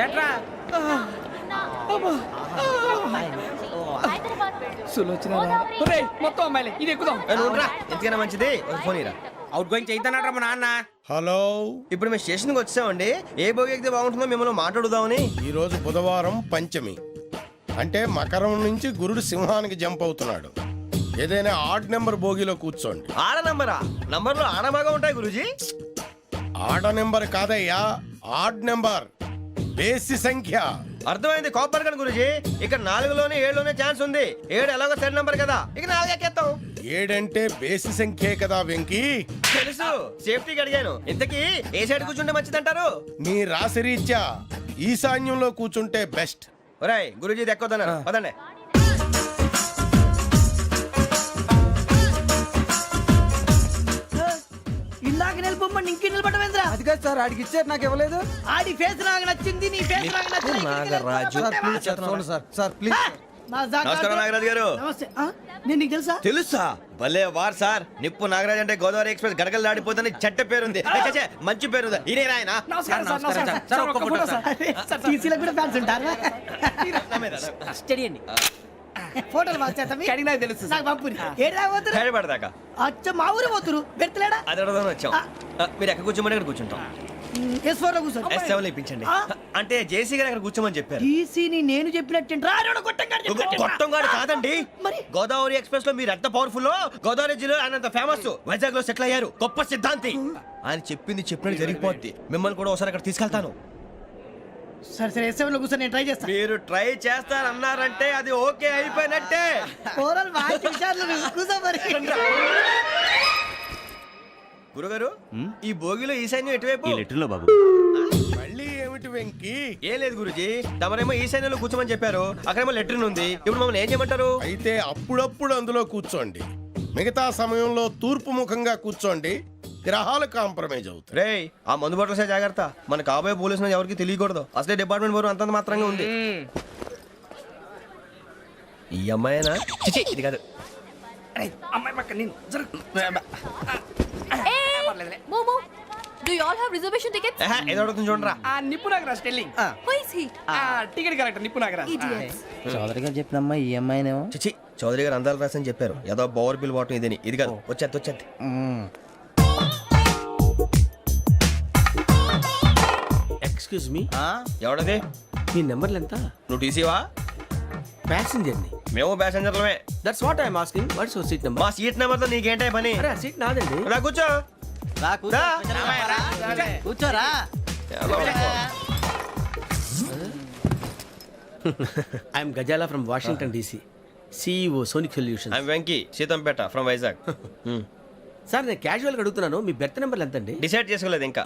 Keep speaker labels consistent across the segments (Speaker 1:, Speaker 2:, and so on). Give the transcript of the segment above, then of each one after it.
Speaker 1: ఏట్రా సులోచన మొత్తం అమ్మాయిలే ఇది ఎక్కుదాం.
Speaker 2: ఎందుకైనా మంచిది ఫోన్ ఇరా.
Speaker 1: అవుట్ గోయింగ్ చేద్దానట్రా మా నాన్న.
Speaker 3: హలో,
Speaker 2: ఇప్పుడు మేము స్టేషన్కి వచ్చామండి. ఏ బోగి ఎక్కితే బాగుంటుందో మిమ్మల్ని మాట్లాడుదామని.
Speaker 3: ఈరోజు బుధవారం పంచమి, అంటే మకరం నుంచి గురుడు సింహానికి జంప్ అవుతున్నాడు. ఏదైనా ఆడ్ నెంబర్ బోగిలో కూర్చోండి.
Speaker 2: ఆడ నంబరా? నంబర్లు ఆడ బాగా ఉంటాయి గురూజీ.
Speaker 3: ఆడ నెంబర్ కాదయ్యా, ఆడ్ నెంబర్, బేసి సంఖ్య.
Speaker 2: అర్థమైంది కాపర్ కానీ గురూజీ. ఇక్కడ 4లోనే 7లోనే ఛాన్స్ ఉంది. 7 ఎలాగో సెడ్ నంబర్ కదా, ఇక 4 ఎక్కేస్తాం.
Speaker 3: 7 అంటే బేసి సంఖ్యే కదా వెంకీ.
Speaker 2: తెలుసు, సేఫ్టీకి అడిగాను. ఇంతకీ ఏ సైడ్ కూర్చుంటే మంచిదంటారు?
Speaker 3: నీ రాశి రీత్యా ఈశాన్యంలో కూర్చుంటే బెస్ట్.
Speaker 2: ఒరాయ్ గురూజీ దెక్కొద్దన్నారు పదండి.
Speaker 4: ఇందాక నిలబొమ్మని ఇంకే నిలబడమేంద్రా?
Speaker 1: అది కాదు సార్, ఆడికి ఇచ్చారు నాకు ఇవ్వలేదు.
Speaker 4: ఆడి ఫేస్ నాకు నచ్చింది, నీ ఫేస్ నాకు నచ్చింది.
Speaker 2: Nagaraju
Speaker 1: sir please.
Speaker 2: నమస్కారం నాగరాజు గారు.
Speaker 4: నమస్తే. నేను నీకు తెలుసా?
Speaker 2: తెలుసా? భలే వార్ సార్. నిప్పు నాగరాజ్ అంటే గోదావరి ఎక్స్ప్రెస్ గడగలు దాడిపోతుంది చెట్ట పేరుంది. మంచి పేరు ఇదే ఆయన.
Speaker 4: నమస్కారం సార్. నమస్కారం సార్. ఒక్క ఫోటో సార్. టీసీలో కూడా ఫ్యాన్స్ ఉంటారా? స్టడీ అండి. ఫోటోలు మార్చేస్తాం.
Speaker 1: కడిగి నాకు తెలుసు.
Speaker 4: నాకు పంపుని. ఏడా పోతురు?
Speaker 2: హైదరాబాద్
Speaker 4: అచ్చ మా ఊరు పోతురు. పెడతలేడా?
Speaker 2: అది అడగదాం వచ్చాం. మీరు ఎక్కడ కూర్చోమని అక్కడ కూర్చుంటాం.
Speaker 4: S4 లో కూర్చో.
Speaker 2: S7 ఇప్పించండి. అంటే జేసీ గారు అక్కడ కూర్చోమని చెప్పారు.
Speaker 4: టీసీని నేను చెప్పినట్టు రాడు
Speaker 2: గొట్టంగాడు కాదండి.
Speaker 4: మరి
Speaker 2: గోదావరి ఎక్స్ప్రెస్ లో మీరు ఎంత పవర్ఫుల్, గోదావరి జిల్లా ఆయన ఫేమస్, వైజాగ్ లో సెటిల్ అయ్యారు, గొప్ప సిద్ధాంతి. ఆయన చెప్పింది చెప్పినట్టు జరిగిపోద్ది. మిమ్మల్ని కూడా ఒకసారి అక్కడ తీసుకెళ్తాను.
Speaker 4: సరే సరే S7 లో కూర్చొని నేను ట్రై చేస్తాను.
Speaker 2: మీరు ట్రై చేస్తారన్నారంటే అది ఓకే అయిపోయినట్టే.
Speaker 4: ఓరల్ వాయిస్ విచారణ కూర్చో మరి.
Speaker 2: గురుగారు ఈ భోగిలో ఈశాన్యం ఎటువైపు?
Speaker 5: బాబు
Speaker 3: మళ్ళీ ఏమిటి వెంకీ?
Speaker 2: ఏం లేదు గురుజీ, తమరేమో ఈశాన్యంలో కూర్చోమని చెప్పారు. అక్కడేమో లెటర్ ఉంది. ఇప్పుడు మమ్మల్ని ఏం చేయమంటారు?
Speaker 3: అయితే అప్పుడప్పుడు అందులో కూర్చోండి, మిగతా సమయంలో తూర్పు ముఖంగా కూర్చోండి. గ్రహాలు కాంప్రమైజ్ అవుతాయి.
Speaker 2: రేయ్ ఆ మందు బట్టలసే జాగ్రత్త. మన కాబోయే పోలీసులు ఎవరికి తెలియకూడదు. అసలే డిపార్ట్మెంట్ బోరు అంతంత మాత్రంగా ఉంది. ఈ అమ్మాయినా? చిచి ఇది కాదు.
Speaker 1: అమ్మాయి పక్క నేను
Speaker 6: Momo, do you all have reservation tickets?
Speaker 2: ఏదో అడుగుతుంది చూడరా.
Speaker 1: ఆ నిప్పు Nagaraj telling.
Speaker 6: Who is he?
Speaker 1: Ticket correct నిప్పు నాగరాజ్.
Speaker 6: Idiots.
Speaker 7: చౌదరి గారు చెప్పినమ్మా ఈ అమ్మాయినేమో.
Speaker 2: చిచి చౌదరి గారు అందాలు రాసని చెప్పారు. ఏదో బోర్ బిల్ వాటం ఇదని. ఇది కాదు, వచ్చేది.
Speaker 5: Excuse me,
Speaker 2: ఎవడది?
Speaker 5: మీ నెంబర్లు ఎంత?
Speaker 2: నువ్వు టీసీవా?
Speaker 5: ప్యాసింజర్ ని.
Speaker 2: మేము ప్యాసెంజర్లమే.
Speaker 5: That's what I'm asking. What's your seat number?
Speaker 2: మా సీట్ నెంబర్ తో నీకేంటే పని?
Speaker 5: అరే ఆ సీట్ నాదండి.
Speaker 2: రా కూర్చో.
Speaker 4: కూర్చోరా.
Speaker 5: I'm Ghazala from Washington DC, CEO Sonic Solutions.
Speaker 2: I'm Venky, Seethampeta from Vizag.
Speaker 5: Sir నేను క్యాజువల్ గా అడుగుతున్నాను, మీ బెర్త్ నెంబర్లు ఎంత అండి?
Speaker 2: డిసైడ్ చేసుకోలేదు ఇంకా.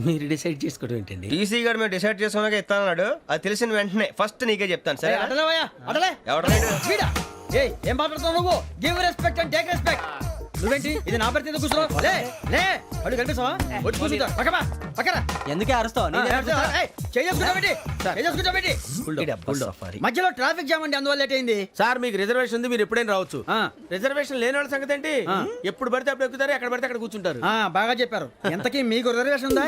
Speaker 5: మీరు డిసైడ్ చేసుకోవడం ఏంటండి?
Speaker 2: టీసీ గారు మేము డిసైడ్ చేసుకున్నాక ఇస్తానన్నాడు. అది తెలిసిన వెంటనే ఫస్ట్ నీకే చెప్తాను. సరే
Speaker 4: వీడా? ఏయ్ ఏం మాట్లాడుతున్నావు నువ్వు? Give respect and take respect. నువ్వేంటి ఇది నా పరిస్థితి ఎందుకు కూర్చున్నావు? లే లే అడు కనిపిస్తావా? వచ్చి కూర్చుంటా. పక్కరా.
Speaker 7: ఎందుకే అరుస్తావు?
Speaker 4: మధ్యలో ట్రాఫిక్ జామ్ అండి, అందువల్ల లేట్ అయింది.
Speaker 5: సార్ మీకు రిజర్వేషన్ ఉంది, మీరు ఎప్పుడైనా రావచ్చు. రిజర్వేషన్ లేని వాళ్ళ సంగతి ఏంటి? ఎప్పుడు పడితే అప్పుడు ఎక్కుతారు, ఎక్కడ పడితే అక్కడ కూర్చుంటారు.
Speaker 4: బాగా చెప్పారు. ఎంతకీ మీకు రిజర్వేషన్ ఉందా?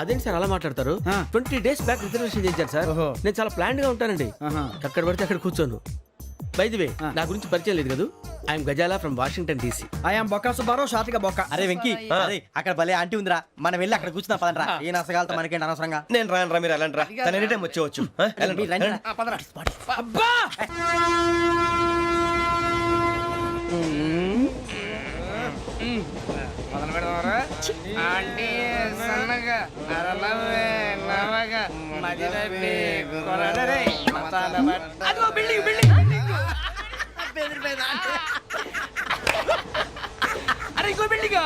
Speaker 5: అదేంటి సార్ అలా మాట్లాడతారు? 20 days బ్యాక్ రిజర్వేషన్ చేయించారు సార్. నేను చాలా ప్లాన్డ్ గా ఉంటానండి. అక్కడ పడితే అక్కడ కూర్చోను. బై ది వే నా గురించి పరిచయం లేదు కదా, I'm Ghazala from Washington DC.
Speaker 4: I'm Bokka Subbarao, షార్ట్గా బొక్క.
Speaker 7: అరే వెంకీ, అక్కడ భలే ఆంటీ ఉందిరా, మనం వెళ్ళి అక్కడ కూర్చున్నా పదనరా. ఏ నసగాలతో మనకేంటి అనవసరంగా.
Speaker 2: నేను రాను మీరు వెళ్ళండి రా. తన ఎనీ టైం వచ్చేవచ్చు.
Speaker 1: అబ్బా మొదలు పెడదామరా. ఆంటీ సన్నగా అరలవే నవగా మదిరపి కొరడరే మతాల బట్ట. అదిగో బిల్డింగ్ బిల్డింగ్. అరే ఇంకో బిల్డింగ్.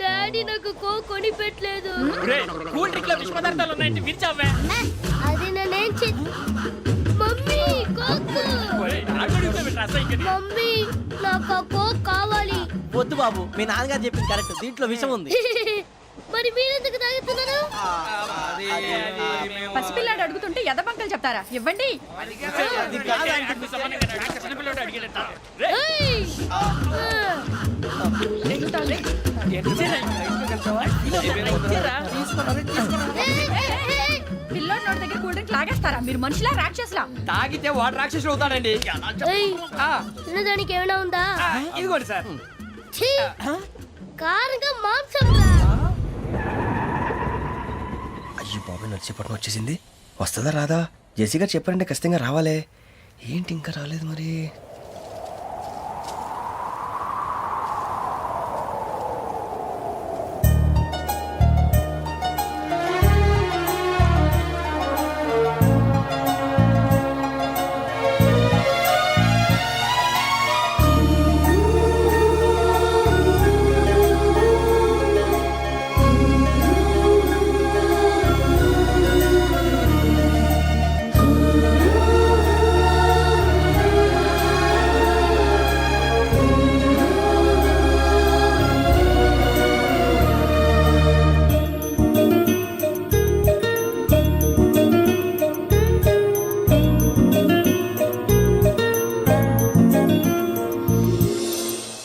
Speaker 6: డాడీ నాకు కోక్ కొని పెట్టలేదు.
Speaker 1: కూల్ డ్రింక్ లో విష పదార్థాలు ఉన్నాయంటే విరిచావే.
Speaker 6: అది నేనేం మమ్మీ కోక్. మమ్మీ నాకు ఆ కోక్ కావాలి.
Speaker 7: వద్దు బాబు, మీ నాన్నగారు చెప్పింది కరెక్ట్, దీంట్లో విషయం ఉంది.
Speaker 6: మరి మీరెందుకు తాగుతున్నారు?
Speaker 8: పసిపిల్లాడు అడుగుతుంటే ఎదబంకలు చెప్తారా? ఇవ్వండి.
Speaker 6: ఏయ్!
Speaker 8: పిల్లోడి నోటి దగ్గర కూల్ డ్రింక్ లాగేస్తారా మీరు మనుషులా రాక్షసులా?
Speaker 1: తాగితే వాడు రాక్షసులు అవుతాడండి ఆ,
Speaker 6: తినడానికి ఏమైనా ఉందా?
Speaker 1: ఇదిగోండి సార్.
Speaker 6: ఛీ! కారంగా మాంసం
Speaker 2: అయ్యో బాబాయ్ నడిచేపట్నం వచ్చేసింది. వస్తుందా రాదా? జెసి గారు చెప్పారంటే ఖచ్చితంగా రావాలే. ఏంటి ఇంకా రాలేదు మరి?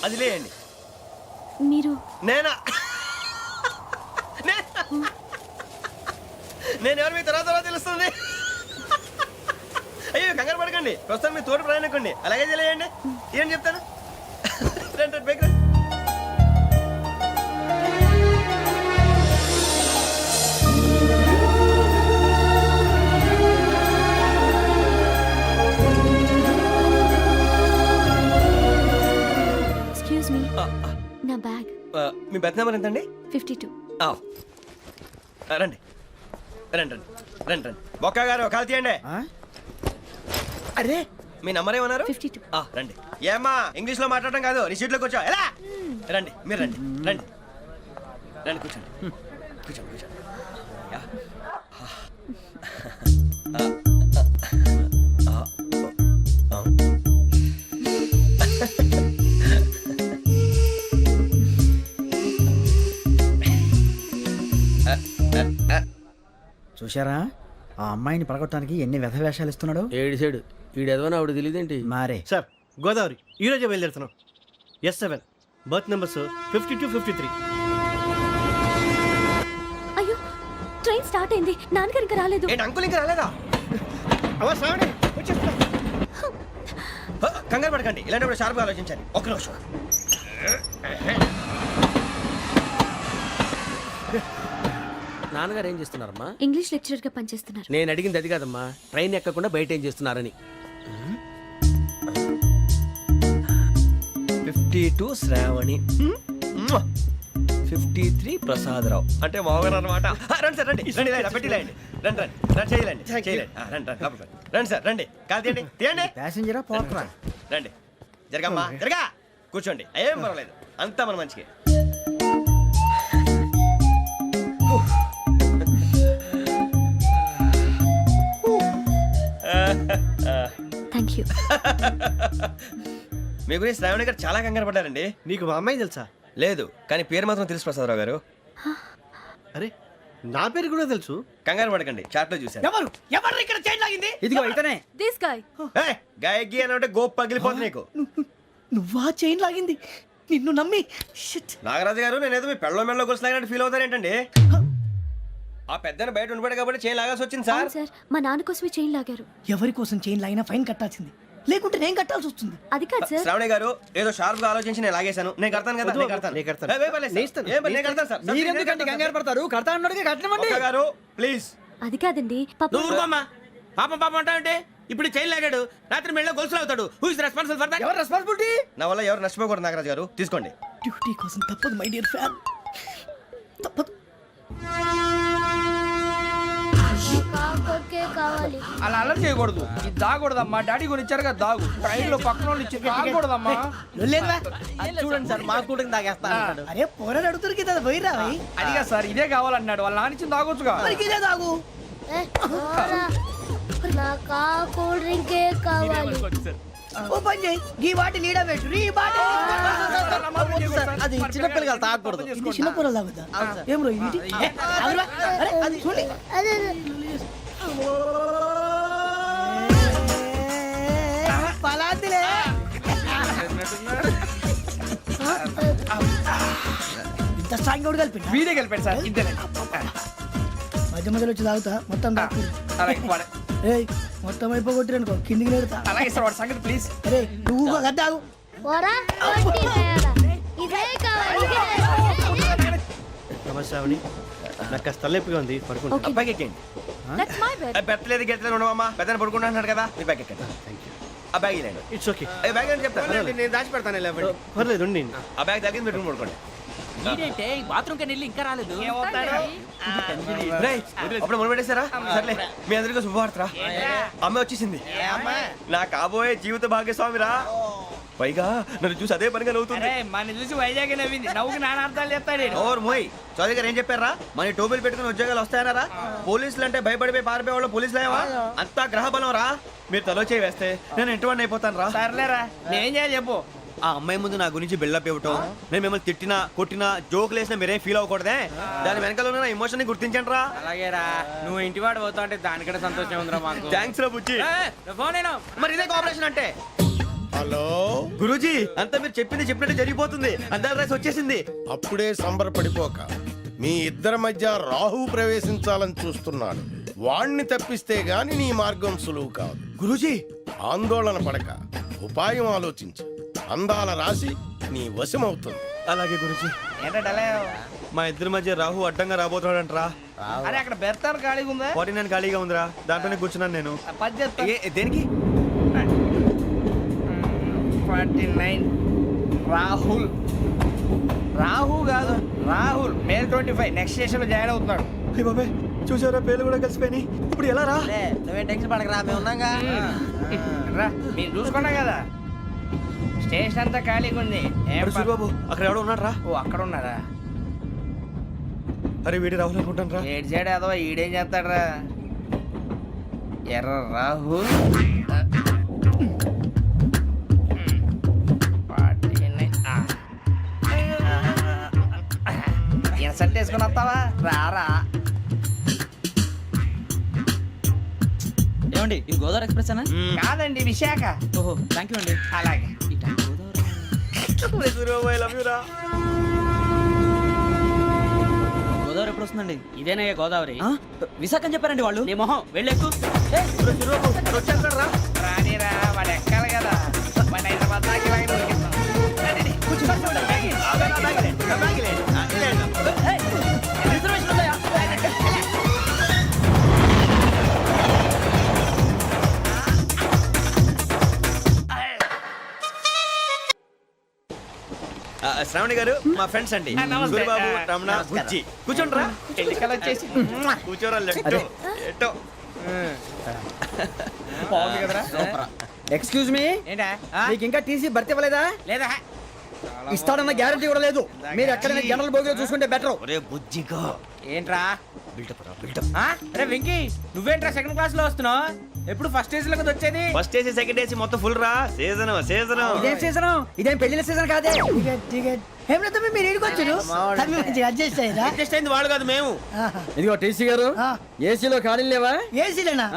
Speaker 2: అది లేయండి.
Speaker 6: మీరు
Speaker 2: నేనా? నేను ఎవరు మీ తర్వాత తెలుస్తుంది. అయ్యో కంగారు పడకండి, ప్రస్తుతం మీ తోటి ప్రయాణకండి. అలాగే తెలియండి. ఏం చెప్తాను. రండి రండి, బైక్ రండి.
Speaker 6: ఎక్స్క్యూజ్ మీ, నా బ్యాగ్
Speaker 2: మీ బెత్ నెంబర్ ఎంతండి?
Speaker 6: 52.
Speaker 2: రండి రండి రండి రండి రండి. బొక్క గారు కాల్ తీయండి. అరే మీ నంబర్ ఏమన్నారు?
Speaker 6: 52.
Speaker 2: రండి. ఏమ్మా ఇంగ్లీష్ లో మాట్లాడటం కాదు, నీ సీట్లోకి వచ్చా. ఎలా రండి, మీరు రండి రండి రండి, కూర్చోండి కూర్చోండి కూర్చోండి. యా.
Speaker 4: చూశారా ఆ అమ్మాయిని పడగొట్టడానికి ఎన్ని వ్యధ వేషాలు ఇస్తున్నాడు.
Speaker 5: ఏడు సైడు ఈడు ఎదవని ఆవిడ తెలియదేంటి?
Speaker 4: మారే
Speaker 2: సార్ గోదావరి ఈ రోజే బయలుదేరుతున్నాం. S7 berth numbers 52, 53.
Speaker 6: అయ్యో ట్రైన్ స్టార్ట్ అయింది, నాన్నగారు ఇంకా రాలేదు.
Speaker 2: ఏంటి అంకుల్ ఇంకా రాలేదా? కంగారు పడకండి, ఇలాంటప్పుడు షార్ప్గా ఆలోచించండి. ఒక్క నిమిషం.
Speaker 5: నాన్నగారు ఏం చేస్తున్నారమ్మా?
Speaker 6: ఇంగ్లీష్ లెక్చరర్ గా పనిచేస్తున్నారు.
Speaker 5: నేను అడిగింది అది కాదమ్మా, ట్రైన్ ఎక్కకుండా బయట ఏం చేస్తున్నారని.
Speaker 2: 52 శ్రావణి, 53 ప్రసాదరావు అంటే మామగారు అనమాట. రండి సార్ రండి రండి, పెట్టి లేండి. రండి రండి రండి, చేయలేండి చేయలేండి. రండి రండి లోపలికి రండి. రండి సార్ రండి, కాల్ తీయండి తీయండి.
Speaker 4: ప్యాసింజరా పోట్రా.
Speaker 2: రండి జరగమ్మా జరగా, కూర్చోండి. ఏం పర్వాలేదు, అంతా మన మంచికి.
Speaker 6: Thank you.
Speaker 2: మీ గురించి శ్రావణి గారు చాలా కంగారు పడ్డారండి.
Speaker 9: నీకు మా అమ్మాయి తెలుసా?
Speaker 2: లేదు, కానీ పేరు మాత్రం తెలుసు ప్రసాదరావు గారు.
Speaker 9: అరే నా పేరు కూడా తెలుసు.
Speaker 2: కంగారు పడకండి, చాట్ లో చూశాను.
Speaker 1: ఎవరు ఎవరు ఇక్కడ చైన్ లాగింది?
Speaker 4: ఇదిగో ఇతనే.
Speaker 6: This guy.
Speaker 2: గాయకి అని అంటే గోప్ పగిలిపోతుంది నీకు.
Speaker 1: నువ్వా చైన్ లాగింది? నిన్ను నమ్మి షిట్.
Speaker 2: నాగరాజు గారు, నేనేదో మీ పెళ్ళ మెళ్ళ గురిసిలాగినట్టు ఫీల్ అవుతారు ఏంటండి? ఆ పెద్దని బయట ఉండిపోయాడు కాబట్టి చేయి లాగాల్సి వచ్చింది సార్.
Speaker 6: సార్ మా నాన్న కోసమే చైన్ లాగారు.
Speaker 1: ఎవరి కోసం చైన్ లాగినా ఫైన్ కట్టాల్సింది, లేకుంటే నేను కట్టాల్సి వస్తుంది.
Speaker 6: అది కాదు సార్.
Speaker 2: శ్రావణి గారు ఏదో షార్ప్ గా ఆలోచించి నేను లాగేశాను. నేను కడతాను కదా, నేను కడతాను.
Speaker 9: నేను కడతాను.
Speaker 2: ఏ, పర్లేదు సార్. ఏ, నేను కడతాను సార్.
Speaker 4: మీరెందుకంటే కంగారు పడతారు? కడతా అన్నాడుగా కట్టమండి.
Speaker 2: ఒక్క గారు ప్లీజ్.
Speaker 6: అది కాదండి పాప.
Speaker 5: నువ్వు ఊరుకోమ్మా. పాపం పాపం అంటావంటే ఇప్పుడు చైన్ లాగాడు, రాత్రి మెళ్ళ గొలుసులు అవుతాడు. Who is responsible for that?
Speaker 4: ఎవరు రెస్పాన్సిబిలిటీ?
Speaker 2: నా వల్ల ఎవరు నష్టపోకూడదు నాగరాజు గారు, తీసుకోండి.
Speaker 1: డ్యూటీ కోసం తప్పదు మై డియర్ ఫ్యాన్, తప్పదు.
Speaker 6: కావాలి.
Speaker 1: అలా అలర్ చేయకూడదు. ఇది దాగకూడదమ్మా, డాడీ కొని ఇచ్చారు కదా దాగు. ట్రైన్ లో పక్కన వాళ్ళు ఇచ్చి దాగకూడదమ్మా.
Speaker 7: చూడండి సార్ మా కూడా తాగేస్తా అన్నాడు.
Speaker 1: అరే పోరాడు అడుగుతారు కదా పోయిరా. అదిగా సార్ ఇదే కావాలన్నాడు, వాళ్ళ నాన్న ఇచ్చింది తాగొచ్చుగా. ఇదే తాగు.
Speaker 6: నాకు కూల్ డ్రింకే కావాలి.
Speaker 1: ఓ పని చేయి, ఈ బాటి లీడ పెట్టు. ఈ బాటి
Speaker 7: అది చిన్నపిల్లలు తాగకూడదు.
Speaker 1: చిన్న పొరలు తాగుతా. ఏం రో ఇది? అరే అది చూడండి. పలాతిలే. ఇంత
Speaker 4: స్ట్రాంగ్ కూడా కలిపి
Speaker 1: వీడే గెలిపాడు సార్ ఇద్దరే
Speaker 4: మధ్య మధ్యలో వచ్చి తాగుతా మొత్తం
Speaker 1: అలాగే వాడు-
Speaker 4: ఏయ్ మొత్తం అయిపోగొట్టిరనుకో కిందికి నేడుతా
Speaker 1: అలాగే సార్ వాడు సంగతి ప్లీజ్.
Speaker 4: అరే నువ్వు గద్దాగు
Speaker 9: నమస్తే ఆవిడ నాకు కాస్త తలెప్పిగా ఉంది పడుకుంటా
Speaker 6: Okay.
Speaker 2: బ్యాగ్ ఎక్కండి
Speaker 6: That's my bed.
Speaker 2: పెట్టలేదు గెట్టలేదు ఉండవమ్మా పెద్దని పడుకుంటున్నాడు కదా మీ బ్యాగ్ ఎక్కండి ఆ బ్యాగ్ ఇలాండి
Speaker 9: ఇట్స్ ఓకే
Speaker 2: బ్యాగ్ అని చెప్తాను
Speaker 9: నేను దాచి పెడతాను పర్లేదు ఉండి
Speaker 2: ఆ బ్యాగ్ తగ్గింది పెట్టుకుని పడుకోండి
Speaker 5: బాత్రూమ్ కి వెళ్ళి ఇంకా రాలేదు.
Speaker 2: రేయ్, అప్పుడు మొదలు పెట్టేశారా సర్లే మీ అందరికీ శుభవార్తరా అమ్మ వచ్చేసింది నా కాబోయే జీవిత భాగ్యస్వామిరా పైగా నన్ను చూసి అదే పనిగా నవ్వుతుంది
Speaker 1: అరే మన చూసి వైజాగ్ నవ్వింది నవ్వుకి నాన్న అర్థాలు చెప్తాడు
Speaker 2: ఓర్ మోయ్ చౌదరి గారు ఏం చెప్పారా మన టోబీలు పెట్టుకుని ఉద్యోగాలు వస్తాయనరా పోలీసులు అంటే భయపడిపోయి పారిపోయే వాళ్ళు పోలీసులేవా అంతా గ్రహ బలం రా మీరు తలో చేయి వేస్తే నేను ఇంటివాడిని అయిపోతాను రా
Speaker 1: సర్లేరా నేనేం చేయాలి చెప్పు.
Speaker 2: ఆ అమ్మాయి ముందు నా గురించి బిల్డప్ ఇవ్వటం నేను మిమ్మల్ని తిట్టినా కొట్టినా జోకులు వేసినా మీరేం ఫీల్ అవ్వకూడదే దాని వెనకాల ఉన్న ఎమోషన్ ని గుర్తించండి రా
Speaker 5: అలాగేరా నువ్వు ఇంటివాడు పోతా అంటే దానికంటే సంతోషం ఉందిరా మాకు.
Speaker 2: థ్యాంక్స్ రా బుజ్జి
Speaker 5: ఫోన్ అయినా
Speaker 2: మరి ఇదే కోఆపరేషన్ అంటే
Speaker 3: హలో
Speaker 2: గురూజీ అంతా మీరు చెప్పింది చెప్పినట్టు జరిగిపోతుంది అందరి రైస్ వచ్చేసింది
Speaker 3: అప్పుడే సంబరపడిపోక మీ ఇద్దరి మధ్య రాహు ప్రవేశించాలని చూస్తున్నాడు. వాణ్ణి తప్పిస్తే గాని నీ మార్గం సులువు కాదు.
Speaker 2: గురూజీ
Speaker 3: ఆందోళన పడక ఉపాయం ఆలోచించు. అందాల రాశి నీ వశమవుతుంది.
Speaker 2: అలాగే గురూజీ
Speaker 1: ఏంటంటే
Speaker 2: మా ఇద్దరి మధ్య రాహు అడ్డంగా రాబోతున్నాడంట్రా
Speaker 1: అరే అక్కడ బెర్తాను ఖాళీగా ఉందా
Speaker 2: 49 ఖాళీగా ఉందిరా దాంట్లోనే కూర్చున్నాను నేను
Speaker 1: పది చెప్తా.
Speaker 2: దేనికి
Speaker 1: 49 రాహుల్ రాహు కాదు రాహుల్ మే 25 నెక్స్ట్ స్టేషన్ లో జాయిన్ అవుతున్నాడు.
Speaker 2: అయ్య బాబాయ్ చూసారా పేర్లు కూడా కలిసిపోయినాయి ఇప్పుడు ఎలా రా
Speaker 7: నువ్వేం టెన్షన్ పడకరా మేము ఉన్నాగా
Speaker 1: రా మీరు చూసుకున్నాం కదా స్టేషన్ అంతా ఖాళీగా ఉంది ఏం
Speaker 2: అరే సూరిబాబు అక్కడ ఎవడో ఉన్నాడు రా
Speaker 1: ఓ అక్కడ ఉన్నారా
Speaker 2: అరే వీడి రాహుల్ అనుకుంటాను రా
Speaker 1: ఏడు సైడ్ అదో ఈడేం చేస్తాడరా ఎర్ర రాహుల్ ఇన్సల్ట్ వేసుకుని వస్తావా రారా
Speaker 4: ఏమండి ఇది గోదావరి ఎక్స్ప్రెస్ అనా
Speaker 1: కాదండి విశాఖ.
Speaker 4: ఓహో థ్యాంక్ యూ అండి
Speaker 1: అలాగే
Speaker 2: సూరిబాబు ఐ లవ్ యు రా
Speaker 4: గోదావరి ఎప్పుడు వస్తుందండి
Speaker 5: ఇదేనయ్య గోదావరి.
Speaker 4: విశాఖ అని చెప్పారండి వాళ్ళు
Speaker 5: నీ మొహం వెళ్ళెక్కు.
Speaker 2: వచ్చేస్తాడు రా
Speaker 1: రానిరా వాడు ఎక్కాలి కదా వాడిని హైదరాబాద్ దాకా ఇలాగే దొరికిస్తాం. రండి, రండి, కూర్చో.
Speaker 4: రిజర్వేషన్ ఉందా
Speaker 2: శ్రావణి గారు మా ఫ్రెండ్స్ అండి
Speaker 1: నమస్తే.
Speaker 2: సూరిబాబు రమణ బుజ్జి కూర్చోండి రా
Speaker 1: ఎన్నికలు వచ్చేసి
Speaker 2: కూర్చోరా లెట్టో ఎట్టో
Speaker 1: బాగుంది కదరా.
Speaker 4: ఎక్స్క్యూజ్ మీ
Speaker 1: ఏంటా
Speaker 4: మీకు ఇంకా టీసీ భర్తీ ఇవ్వలేదా
Speaker 1: లేదా
Speaker 4: ఇస్తాడన్న గ్యారంటీ కూడా లేదు. మీరు ఎక్కడైనా జనరల్ బోగిలో చూసుకుంటే బెటర్.
Speaker 2: ఒరే బుజ్జిగా
Speaker 1: ఏంట్రా
Speaker 2: బిల్డప్ రా బిల్డప్
Speaker 1: అరే వెంకీ నువ్వేంట్రా సెకండ్ క్లాస్ లో వస్తున్నావు ఎప్పుడు ఫస్ట్ ఏజ్ లో కదా వచ్చేది.
Speaker 2: ఫస్ట్ ఏసీ సెకండ్ ఏసీ మొత్తం ఫుల్ రా సీజన్ సీజన్
Speaker 4: ఇదేం సీజన్ ఇదేం పెళ్లిన సీజన్ కాదే. ఏమిటో మీరు ఇడికొచ్చారు అడ్జస్ట్ అయ్యారా?
Speaker 2: అడ్జస్ట్ అయింది వాళ్ళు కాదు మేము
Speaker 4: ఇదిగో టీసీ గారు ఏసీలో ఖాళీ లేవా?
Speaker 10: ఏసీలేనా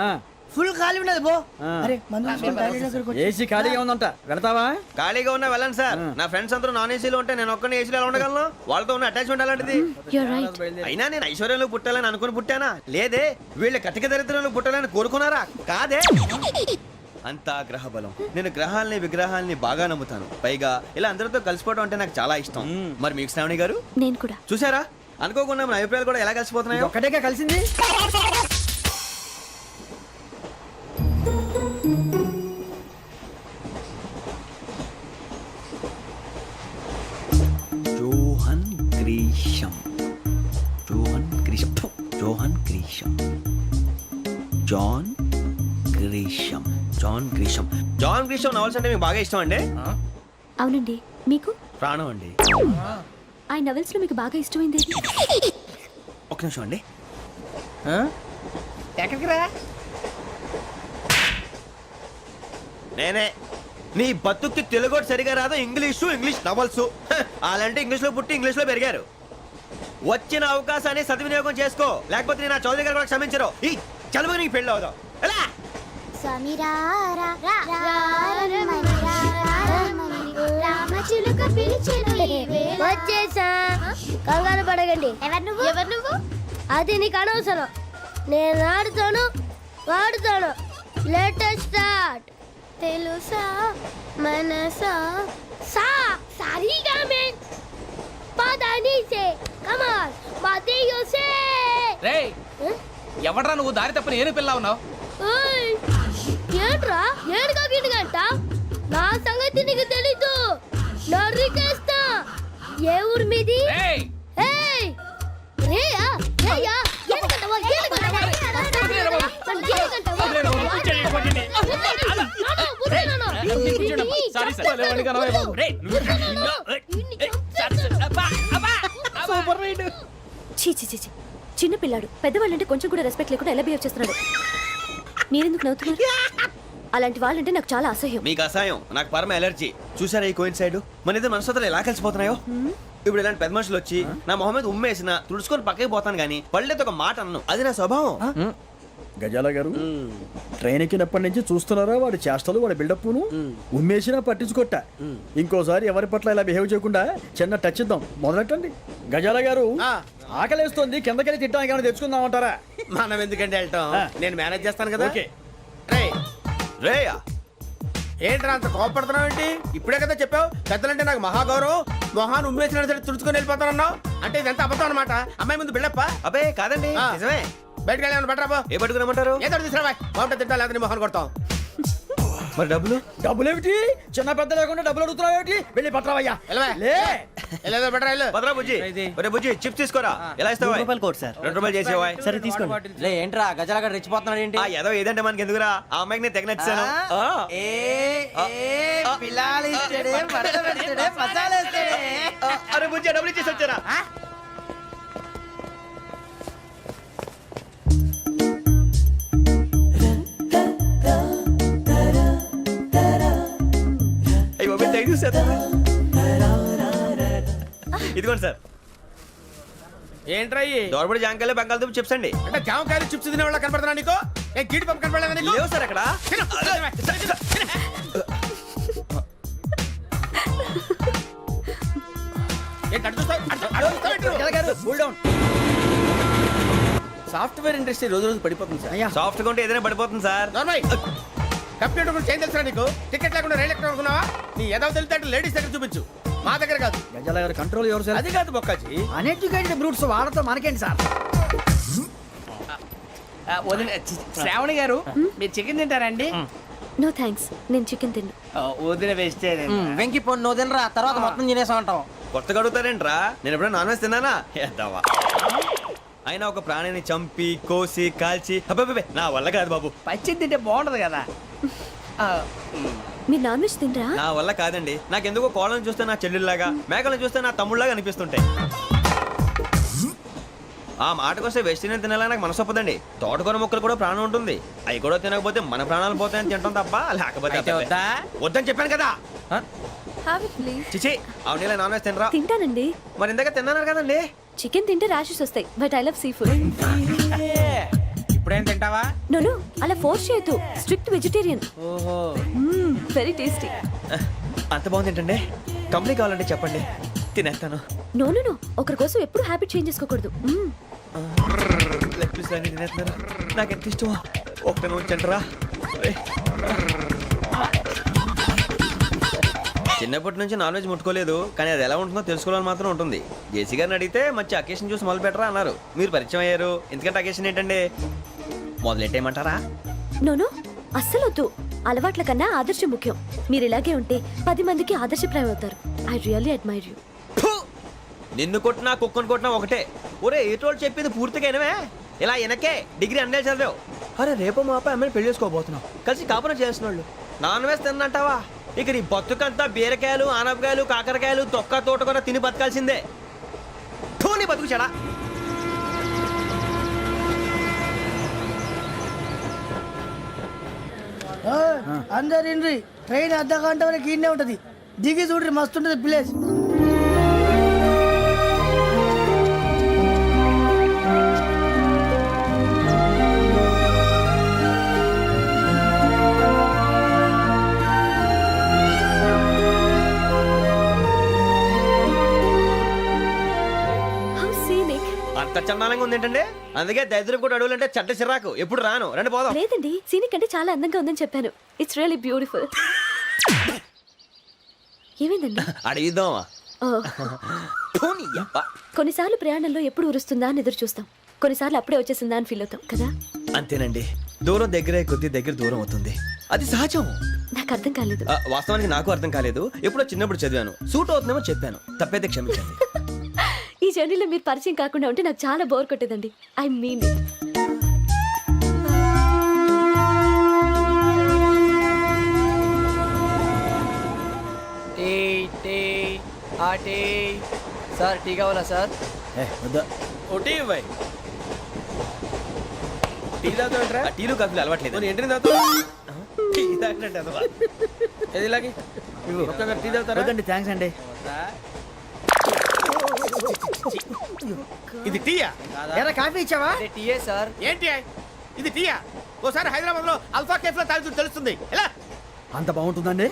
Speaker 10: ఫుల్ ఖాళీ ఉన్నది బో. అరే
Speaker 4: ఏసీ ఖాళీగా ఉందంట వెళతావా?
Speaker 2: ఖాళీగా ఉన్నా వెళ్ళండి సార్ నా ఫ్రెండ్స్ అందరూ నాన్ ఏసీలో ఉంటే నేను ఒక్కనే ఏసీలో ఎలా ఉండగలను వాళ్ళతో ఉన్న అటాచ్మెంట్ అలాంటిది
Speaker 6: You're right.
Speaker 2: అయినా నేను ఐశ్వర్యంలో పుట్టాలని అనుకుని పుట్టానా లేదే వీళ్ళ కటిక దరిద్రంలో పుట్టాలని కోరుకున్నారా కాదే అంతా గ్రహ బలం నేను గ్రహాలని విగ్రహాలని బాగా నమ్ముతాను పైగా ఇలా అందరితో కలిసిపోవడం అంటే నాకు చాలా ఇష్టం మరి మీకు శ్రావణి గారు
Speaker 6: నేను కూడా
Speaker 2: చూసారా అనుకోకుండా మన అభిప్రాయాలు కూడా ఎలా కలిసిపోతున్నాయో
Speaker 4: ఒక్కటేగా కలిసింది.
Speaker 2: John Grisham John Grisham John Grisham John Grisham John Grisham John Grisham novels అంటే మీకు బాగా ఇష్టం అండి
Speaker 6: అవునండి మీకు
Speaker 2: ప్రాణం అండి
Speaker 6: ఆ నవెల్స్ లో మీకు బాగా ఇష్టమైంది ఏది?
Speaker 2: ఒక్క నిమిషం అండి
Speaker 1: ఎక్కడికి రా
Speaker 2: నేనే నీ బతుక్కి తెలుగు సరిగా రాదు ఇంగ్లీష్ నవల్స్ అలాంటి ఇంగ్లీష్ లో పుట్టి ఇంగ్లీష్ లో పెరిగారు వచ్చిన అవకాశాన్ని సద్వినియోగం చేసుకో లేకపోతే నేను నా చౌదరి గారు కూడా క్షమించరు ఈ చదువు నీకు పెళ్ళి అవుదాం ఎలా
Speaker 11: రామచిలుక పిలిచెను
Speaker 6: వచ్చేసా కంగారు పడకండి. ఎవరు నువ్వు? అది నీకు అనవసరం. నేను ఆడుతాను వాడుతాను. Latest start. తెలుసా మనసా సా సారీగా మెన్ పదని సే కమాన్ మాదేయో సే.
Speaker 1: రేయ్ ఎవడ్రా నువ్వు దారి తప్పని ఏను పిల్ల ఉన్నావు?
Speaker 6: ఓయ్ ఏంట్రా ఏడుగా గిడుగంట? నా సంగతి నీకు తెలీదు. నరికేస్తా. ఏ ఊరు మీది?
Speaker 1: రేయ్
Speaker 6: ఏయ్ రేయా రేయా ఏడుగంటవా ఏడుగంటవా
Speaker 1: సారీ సార్. Super ride.
Speaker 6: చీ చీ చీ చీ. చిన్న పిల్లాడు పెద్దవాళ్ళంటే కొంచెం కూడా రెస్పెక్ట్ లేకుండా ఎలా బిహేవ్ చేస్తున్నాడు. మీరెందుకు నవ్వుతున్నారు? అలాంటి వాళ్ళంటే నాకు చాలా అసహ్యం.
Speaker 2: మీకు అసహాయం, నాకు పరమ ఎలర్జీ. చూసారా ఈ కోయిన్ సైడ్ మన ఇద్దరు మనసుతో ఎలా కలిసిపోతున్నాయో. ఇప్పుడు ఇలాంటి పెద్ద మనుషులు వచ్చి నా మొహం మీద ఉమ్మేసిన తుడుచుకొని పక్కకి పోతాను కానీ పళ్ళేతో ఒక మాట అన్ను. అది నా స్వభావం.
Speaker 4: గజాల గారు ట్రైన్ ఎక్కినప్పటి నుంచి చూస్తున్నారా వాడి చేష్టలు వాడి బిల్డప్ను. ఉమ్మేసినా పట్టించుకోట. ఇంకోసారి ఎవరి పట్ల ఇలా బిహేవ్ చేయకుండా చిన్న టచ్ ఇద్దాం. మొదలెట్టండి. గజాల గారు ఆకలేస్తుంది, కిందకెళ్ళి తిట్టడానికి ఏమైనా తెచ్చుకుందామంటారా?
Speaker 5: మనం ఎందుకంటే వెళ్తాం, నేను మేనేజ్ చేస్తాను కదా.
Speaker 4: ఓకే.
Speaker 2: రేయా
Speaker 5: ఏంట్రా అంత కోపడుతున్నావు ఏంటి? ఇప్పుడే కదా చెప్పావు పెద్దలంటే నాకు మహాగౌరవం, మొహాన్ని ఉమ్మేసిన సరే తుడుచుకొని వెళ్ళిపోతానన్నావు. అంటే ఇదంతా అబద్ధం అనమాట. అమ్మాయి ముందు బిల్డప్ప.
Speaker 2: అబ్బే కాదండి, నిజమే.
Speaker 5: బయటకు వెళ్ళి బట్రాబో.
Speaker 2: ఏ పట్టుకురమ్మంటారు?
Speaker 5: ఏదో తీసుకురా బాగుంటుంది. తింటా లేదా మొహాన్ని కొడతాం.
Speaker 2: మరి డబ్బులు?
Speaker 4: డబ్బులు ఏమిటి? చిన్న పెద్ద లేకుండా డబ్బులు అడుగుతున్నావు ఏమిటి? వెళ్ళి పట్టరావయ్యా.
Speaker 5: వెళ్ళేదో బట్రా వెళ్ళు.
Speaker 2: పదరా బుజ్జి. ఒరే బుజ్జి చిప్స్ తీసుకోరా. ఎలా ఇస్తావా?
Speaker 7: రూపాయలు కోట్ సార్.
Speaker 2: 2 రూపాయలు చేసేవా?
Speaker 7: సరే తీసుకోండి. లే ఏంట్రా గజాల గారు రెచ్చిపోతున్నాడు ఏంటి?
Speaker 2: ఆ ఏదో ఏదంటే మనకి ఎందుకురా, ఆ అమ్మాయికి నేను తెగ నచ్చాను. అరే బుజ్జి డబ్బులు ఇచ్చేసి వచ్చారా? ఇదిగోండి సార్.
Speaker 5: ఏంట్రా
Speaker 2: దోరబడి జాంకాయలు బంగాళదుంప చిప్స్ అండి.
Speaker 5: అంటే జామకాయలు చిప్స్ తినే వాళ్ళ కనపడుతున్నా నీకు? ఏ గీడి పంపు కనపడలేదా నీకు?
Speaker 2: లేవు సార్ అక్కడ.
Speaker 5: సాఫ్ట్వేర్ ఇండస్ట్రీ రోజు రోజు పడిపోతుంది సార్.
Speaker 2: సాఫ్ట్ గా ఉంటే ఏదైనా పడిపోతుంది సార్.
Speaker 5: కంప్యూటర్ గురించి ఏం తెలుసా నీకు? టికెట్ లేకుండా రైలు ఎక్కడ అనుకున్నావా? నీ ఏదో తెలితే లేడీస్ దగ్గర చూపించు, మా దగ్గర కాదు.
Speaker 4: గజాల గారు కంట్రోల్ ఎవరు సార్?
Speaker 5: అది కాదు బొక్కాజీ.
Speaker 4: అన్ఎడ్యుకేటెడ్ బ్రూట్స్ వాళ్ళతో మనకేంటి సార్?
Speaker 1: శ్రావణి గారు మీరు చికెన్ తింటారండి?
Speaker 6: నో థ్యాంక్స్, నేను చికెన్ తిన్ను.
Speaker 1: వదిన వేస్తే
Speaker 7: వెంకి పొన్ను నువ్వు తినరా, తర్వాత మొత్తం తినేసా ఉంటాం.
Speaker 2: కొత్తగా అడుగుతారేంట్రా? నేను ఎప్పుడైనా నాన్ వెజ్ తిన్నానా? ఎద్దావా. అయినా ఒక ప్రాణిని చంపి కోసి కాల్చి అబ్బే నా వల్ల కాదు బాబు.
Speaker 1: పచ్చి తింటే బాగుంటది కదా.
Speaker 6: మీరు నాన్ వెజ్ తినరా?
Speaker 2: నా వల్ల కాదండి. నాకెందుకో కోళ్ళని చూస్తే నా చెల్లెళ్ళలాగా, మేకలను చూస్తే నా తమ్ముళ్ళలాగా అనిపిస్తుంటాయి. ఆ మాటకొస్తే వెస్టిరియన్ తినాలని నాకు మనసు ఒప్పదండి. తోటకూర మొక్కలు కూడా ప్రాణం ఉంటుంది. అవి కూడా తినకపోతే మన ప్రాణాలు పోతాయని తింటాం తప్ప లేకపోతే వద్దని చెప్పాను కదా. చిచి అవునీ నాన్ వెజ్ తినరా?
Speaker 6: తింటానండి.
Speaker 2: మరి ఇందాక తిన్నాను కదండి.
Speaker 6: చికెన్ తింటే ర్యాషెస్ వస్తాయి, but I love sea food.
Speaker 1: ఇప్పుడేం తింటావా?
Speaker 6: నో అలా ఫోర్స్ చేయొద్దు. Strict vegetarian.
Speaker 1: ఓహో
Speaker 6: వెరీ టేస్టీ.
Speaker 2: అంత బాగుంది ఏంటండి? కంప్లీట్ కావాలంటే చెప్పండి, తినేస్తాను.
Speaker 6: నో ఒకరి కోసం ఎప్పుడు హ్యాబిట్ చేంజ్ చేసుకోకూడదు.
Speaker 2: లెగ్ పీస్ అన్ని తినేస్తున్నారు. నాకు ఎంత ఇష్టం. ఒక్క ఉంచండిరా. చిన్నప్పటి నుంచి నాన్ వెజ్ ముట్టుకోలేదు, కానీ అది ఎలా ఉంటుందో తెలుసుకోవాలని మాత్రం ఉంటుంది. జేసీ గారిని అడిగితే మంచి అకేషన్ చూసి మొదలు పెట్టరా అన్నారు. మీరు పరిచయం అయ్యారు, ఎందుకంటే అకేషన్ ఏంటండి? మొదలెట్టేయమంటారా?
Speaker 6: నో అస్సలు వద్దు. అలవాట్ల కన్నా ఆదర్శం ముఖ్యం. మీరు ఇలాగే ఉంటే 10 మందికి ఆదర్శప్రాయం అవుతారు. I really admire you.
Speaker 2: నిన్ను కొట్టినా కుక్కను కొట్టినా ఒకటే. ఒరే ఏటోళ్ళు చెప్పింది పూర్తిగా వినవే. ఇలా వెనకే డిగ్రీ అన్నే చదివావు. అరే రేపు మా అబ్బాయి అమ్మాయిని పెళ్లి చేసుకోబోతున్నావు, కలిసి కాపురం చేసిన వాళ్ళు నాన్ వెజ్ తిన్నంటావా? ఇక నీ బతుకంతా బీరకాయలు ఆనపకాయలు కాకరకాయలు తొక్క తోట కూడా తిని బతకాల్సిందే. నీ బతుకు చెడా.
Speaker 10: అందరు ఇండ్రి ట్రైన్ అర్ధ గంట వరకు ఇన్నే ఉంటది. దిగి చూడ్రి మస్తు ఉంటది ప్లేస్.
Speaker 2: ఇంత చందానంగా ఉంది ఏంటండి? అందుకే దరిద్రం కూడా అడవులంటే చెడ్డ చిరాకు. ఎప్పుడు రాను, రండి పోదాం.
Speaker 6: లేదండి సీనిక్ అంటే చాలా అందంగా ఉందని చెప్పాను. It's really beautiful. ఏమైందండి?
Speaker 2: అడిగిద్దామా?
Speaker 6: ఓ, కొన్నిసార్లు ప్రయాణంలో ఎప్పుడు ఉరుస్తుందా అని ఎదురు చూస్తాం, కొన్నిసార్లు అప్పుడే వచ్చేసిందా అని ఫీల్ అవుతాం కదా.
Speaker 2: అంతేనండి, దూరం దగ్గరే కొద్ది దగ్గర దూరం అవుతుంది, అది సహజం.
Speaker 6: నాకు అర్థం కాలేదు.
Speaker 2: వాస్తవానికి నాకు అర్థం కాలేదు. ఎప్పుడో చిన్నప్పుడు చదివాను, సూట్ అవుతుందేమో చెప్పాను, తప్పైతే క్షమించండి.
Speaker 6: ఈ జర్నీలో మీరు పరిచయం కాకుండా ఉంటే నాకు చాలా బోర్ కొట్టేదండి. ఐ మీన్
Speaker 7: టీ టీ ఆ టీ సార్ టీ కావాలా సార్?
Speaker 4: వద్దా.
Speaker 5: ఒకటి ఇవ్వాయి. టీ తాగుతాంట్రా?
Speaker 2: టీలు కాఫీలు అలవాట్లేదు.
Speaker 5: ఎంట్రీ తాగుతా.
Speaker 2: టీ తాగినట్టు అదవా.
Speaker 5: ఏది ఇలాగే ఒక్కగారు టీ తాగుతారా?
Speaker 4: వద్దండి, థ్యాంక్స్ అండి.
Speaker 5: ఇది టీయా?
Speaker 10: ఎరా కాఫీ ఇచ్చావా?
Speaker 7: అదే టీయే సార్.
Speaker 5: ఏంటి ఇది టీయా? ఓసారి హైదరాబాద్ లో అల్ఫా కేఫ్ లో తాగుతూ తెలుస్తుంది. ఎలా
Speaker 4: అంత బాగుంటుందండి?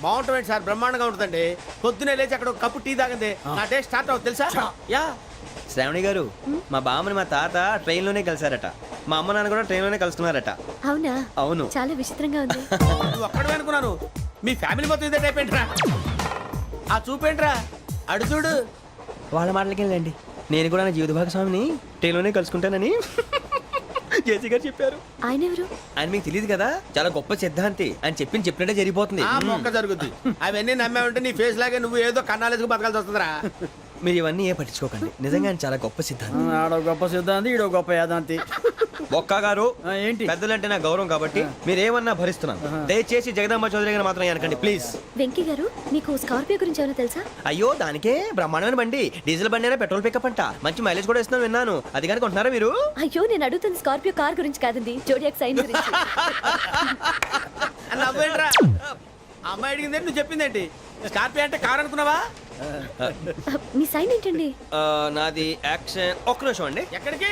Speaker 5: బాగుంటుంది సార్, బ్రహ్మాండంగా ఉంటుందండి. పొద్దునే లేచి అక్కడ ఒక కప్పు టీ తాగింది నా డే స్టార్ట్ అవుతుంది తెలుసా? యా.
Speaker 2: శ్రావణి గారు, మా బామ్మని మా తాత ట్రైన్ లోనే కలిసారట, మా అమ్మ నాన్న కూడా ట్రైన్ లోనే కలుస్తున్నారట.
Speaker 6: అవునా?
Speaker 2: అవును.
Speaker 6: చాలా విచిత్రంగా ఉంది.
Speaker 5: నువ్వు ఒక్కడే అనుకున్నాను, మీ ఫ్యామిలీ మొత్తం ఇదే టైప్ ఏంట్రా? ఆ చూపేంట్రా, అడు చూడు.
Speaker 2: వాళ్ళ మాటలకి వెళ్ళండి, నేను కూడా నా జీవిత భాగస్వామిని ట్రైన్ లోనే కలుసుకుంటానని జేసీ గారు చెప్పారు.
Speaker 6: ఆయన ఎవరు?
Speaker 2: ఆయన మీకు తెలియదు కదా, చాలా గొప్ప సిద్ధాంతి అని చెప్పినట్టే జరిగిపోతుంది.
Speaker 5: ఆ మొక్క జరుగుద్ది. అవన్నీ నమ్మే ఉంటే నీ ఫేస్ లాగే నువ్వు ఏదో కన్నాలేసుకు బతకాల్సి వస్తుందిరా.
Speaker 2: మీరు ఇవన్నీ ఏ పట్టించుకోకండి, నిజంగా ఆయన చాలా గొప్ప సిద్ధాంతి.
Speaker 4: ఆడో గొప్ప సిద్ధాంతి, ఈడో గొప్ప యాదాంతి.
Speaker 2: ఒక్క గారు,
Speaker 4: ఏంటి?
Speaker 2: పెద్దలంటే నా గౌరవం కాబట్టి మీరేమన్నా భరిస్తున్నాను. దయచేసి జగదాంబ చౌదరి గారు మాత్రం అనకండి ప్లీజ్.
Speaker 6: వెంకీ గారు, మీకు స్కార్పియో గురించి ఏమైనా తెలుసా?
Speaker 2: అయ్యో, దానికే బ్రహ్మాండమైన బండి, డీజిల్ బండి అయినా పెట్రోల్ పికప్ అంట, మంచి మైలేజ్ కూడా ఇస్తున్నాను విన్నాను. అది కానీ కొంటున్నారా మీరు?
Speaker 6: అయ్యో, నేను అడుగుతుంది స్కార్పియో కార్ గురించి కాదండి, జోడియాక్ సైన్ గురించి.
Speaker 5: నవ్వేంట్రా? అమ్మాయి అడిగింది నువ్వు చెప్పిందేంటి? స్కార్పియో అంటే కార్ అనుకున్నావా?
Speaker 6: మీ సైన్ ఏంటండి?
Speaker 2: నాది యాక్షన్. ఒక్క నిమిషం అండి.
Speaker 5: ఎక్కడికి?